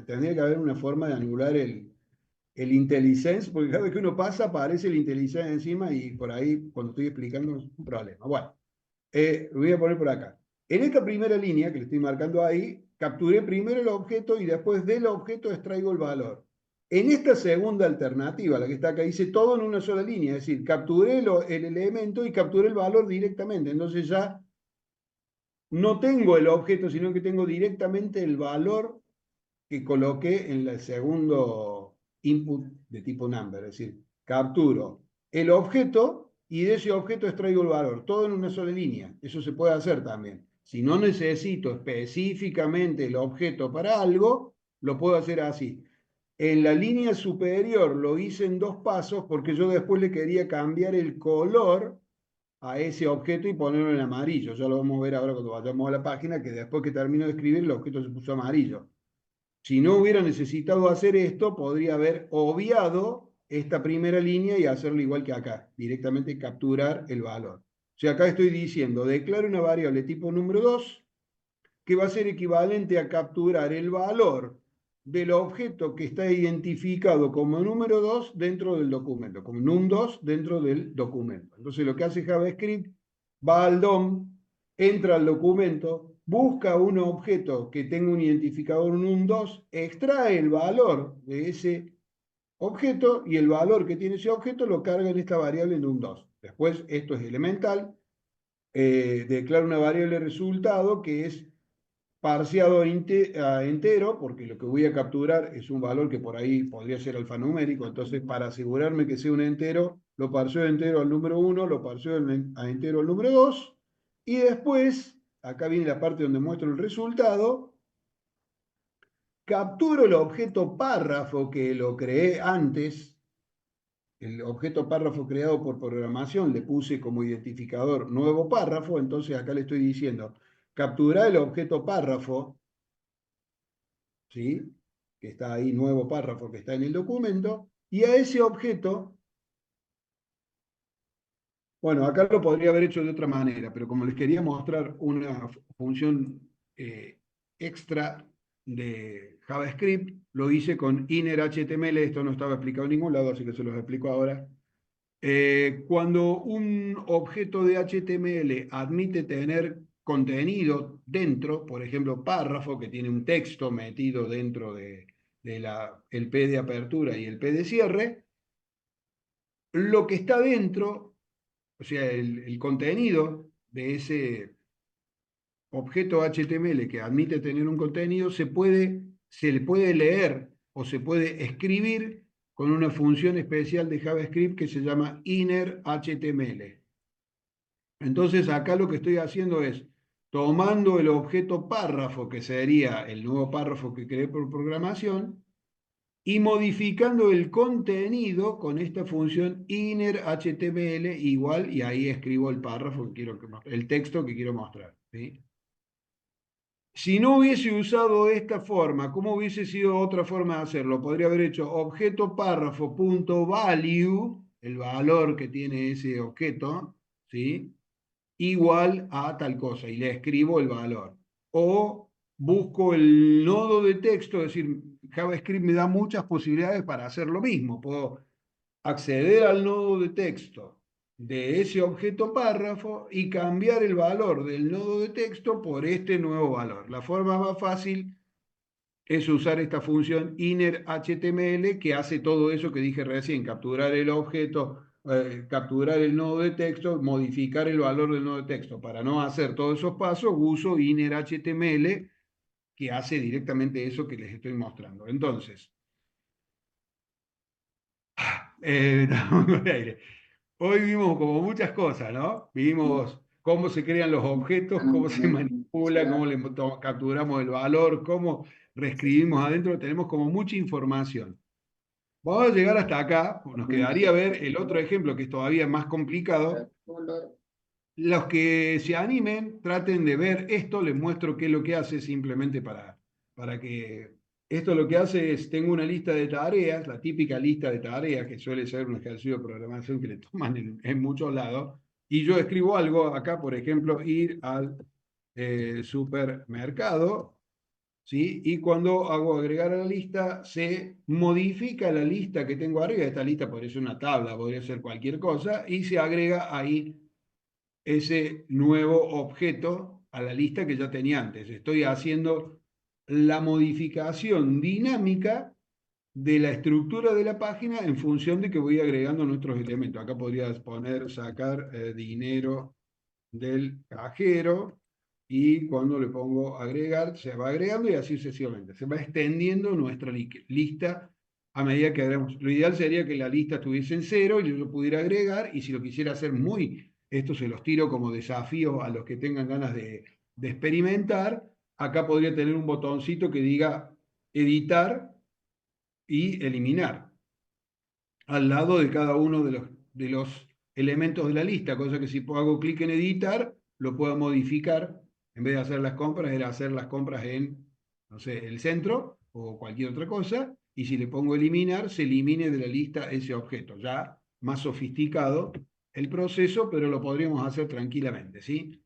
[SPEAKER 1] Tendría que haber una forma de anular el IntelliSense, porque cada vez que uno pasa aparece el IntelliSense encima y por ahí, cuando estoy explicando, es un problema. Bueno, lo voy a poner por acá. En esta primera línea que le estoy marcando ahí, capturé primero el objeto y después del objeto extraigo el valor. En esta segunda alternativa, la que está acá, hice todo en una sola línea, es decir, capturé el elemento y capturé el valor directamente. Entonces ya no tengo el objeto, sino que tengo directamente el valor que coloqué en el segundo input de tipo number. Es decir, capturo el objeto y de ese objeto extraigo el valor, todo en una sola línea. Eso se puede hacer también. Si no necesito específicamente el objeto para algo, lo puedo hacer así. En la línea superior lo hice en 2 pasos porque yo después le quería cambiar el color a ese objeto y ponerlo en amarillo. Ya lo vamos a ver ahora cuando vayamos a la página, que después que termino de escribir, el objeto se puso amarillo. Si no hubiera necesitado hacer esto, podría haber obviado esta primera línea y hacerlo igual que acá, directamente capturar el valor. O sea, acá estoy diciendo, declaro una variable tipo número 2, que va a ser equivalente a capturar el valor del objeto que está identificado como número 2 dentro del documento, como num2 dentro del documento. Entonces lo que hace JavaScript, va al DOM, entra al documento, busca un objeto que tenga un identificador num2, extrae el valor de ese objeto y el valor que tiene ese objeto lo carga en esta variable num2. Después, esto es elemental, declara una variable resultado que es parseado a entero, porque lo que voy a capturar es un valor que por ahí podría ser alfanumérico, entonces para asegurarme que sea un entero, lo parseo entero al número 1, lo parseo a entero al número 2, y después, acá viene la parte donde muestro el resultado, capturo el objeto párrafo que lo creé antes, el objeto párrafo creado por programación, le puse como identificador nuevo párrafo, entonces acá le estoy diciendo, capturar el objeto párrafo, ¿sí? Que está ahí, nuevo párrafo que está en el documento, y a ese objeto, bueno, acá lo podría haber hecho de otra manera, pero como les quería mostrar una función extra de JavaScript, lo hice con inner.html, esto no estaba explicado en ningún lado, así que se los explico ahora. Cuando un objeto de HTML admite tener contenido dentro, por ejemplo, párrafo que tiene un texto metido dentro de el P de apertura y el P de cierre, lo que está dentro, o sea, el contenido de ese objeto HTML que admite tener un contenido, se le puede leer o se puede escribir con una función especial de JavaScript que se llama inner.html. Entonces acá lo que estoy haciendo es tomando el objeto párrafo, que sería el nuevo párrafo que creé por programación, y modificando el contenido con esta función inner HTML igual, y ahí escribo el párrafo que quiero el texto que quiero mostrar, ¿sí? Si no hubiese usado esta forma, ¿cómo hubiese sido otra forma de hacerlo? Podría haber hecho objeto párrafo punto value, el valor que tiene ese objeto, ¿sí? Igual a tal cosa, y le escribo el valor. O busco el nodo de texto, es decir, JavaScript me da muchas posibilidades para hacer lo mismo. Puedo acceder al nodo de texto de ese objeto párrafo y cambiar el valor del nodo de texto por este nuevo valor. La forma más fácil es usar esta función inner HTML que hace todo eso que dije recién, capturar el objeto, capturar el nodo de texto, modificar el valor del nodo de texto. Para no hacer todos esos pasos, uso inner HTML que hace directamente eso que les estoy mostrando. Entonces, estamos con aire. Hoy vimos como muchas cosas, ¿no? Vimos cómo se crean los objetos, cómo se manipula, cómo le capturamos el valor, cómo reescribimos adentro. Tenemos como mucha información. Vamos a llegar hasta acá. Nos quedaría ver el otro ejemplo que es todavía más complicado. Los que se animen, traten de ver esto. Les muestro qué es lo que hace simplemente para que... Esto lo que hace es, tengo una lista de tareas, la típica lista de tareas, que suele ser un ejercicio de programación que le toman en muchos lados, y yo escribo algo acá, por ejemplo, ir al supermercado, ¿sí? Y cuando hago agregar a la lista, se modifica la lista que tengo arriba. Esta lista podría ser una tabla, podría ser cualquier cosa, y se agrega ahí ese nuevo objeto a la lista que ya tenía antes. Estoy haciendo la modificación dinámica de la estructura de la página en función de que voy agregando nuestros elementos. Acá podrías poner, sacar dinero del cajero, y cuando le pongo agregar, se va agregando y así sucesivamente. Se va extendiendo nuestra lista a medida que agregamos. Lo ideal sería que la lista estuviese en cero y yo lo pudiera agregar, y si lo quisiera hacer esto se los tiro como desafío a los que tengan ganas de experimentar, acá podría tener un botoncito que diga editar y eliminar al lado de cada uno de los elementos de la lista, cosa que si hago clic en editar, lo puedo modificar. En vez de hacer las compras, era hacer las compras en, no sé, el centro o cualquier otra cosa, y si le pongo eliminar, se elimine de la lista ese objeto. Ya más sofisticado el proceso, pero lo podríamos hacer tranquilamente, ¿sí?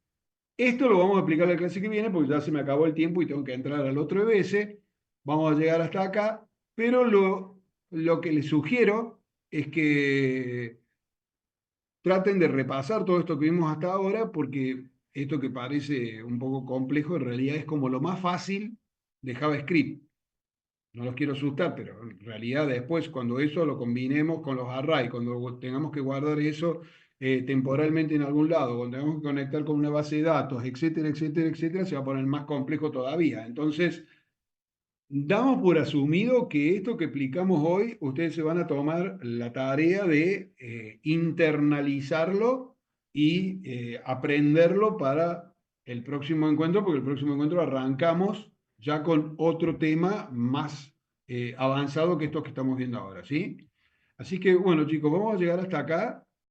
[SPEAKER 1] Esto lo vamos a aplicar la clase que viene porque ya se me acabó el tiempo y tengo que entrar al otro EBS. Vamos a llegar hasta acá, pero lo que les sugiero es que traten de repasar todo esto que vimos hasta ahora, porque esto que parece un poco complejo en realidad es como lo más fácil de JavaScript. No los quiero asustar, pero en realidad después cuando eso lo combinemos con los arrays, cuando tengamos que guardar eso temporalmente en algún lado, cuando tengamos que conectar con una base de datos, etcétera, etcétera, etcétera, se va a poner más complejo todavía. Entonces, damos por asumido que esto que explicamos hoy, ustedes se van a tomar la tarea de internalizarlo y aprenderlo para el próximo encuentro, porque el próximo encuentro arrancamos ya con otro tema más avanzado que estos que estamos viendo ahora, ¿sí? Así que, bueno, chicos, vamos a llegar hasta acá.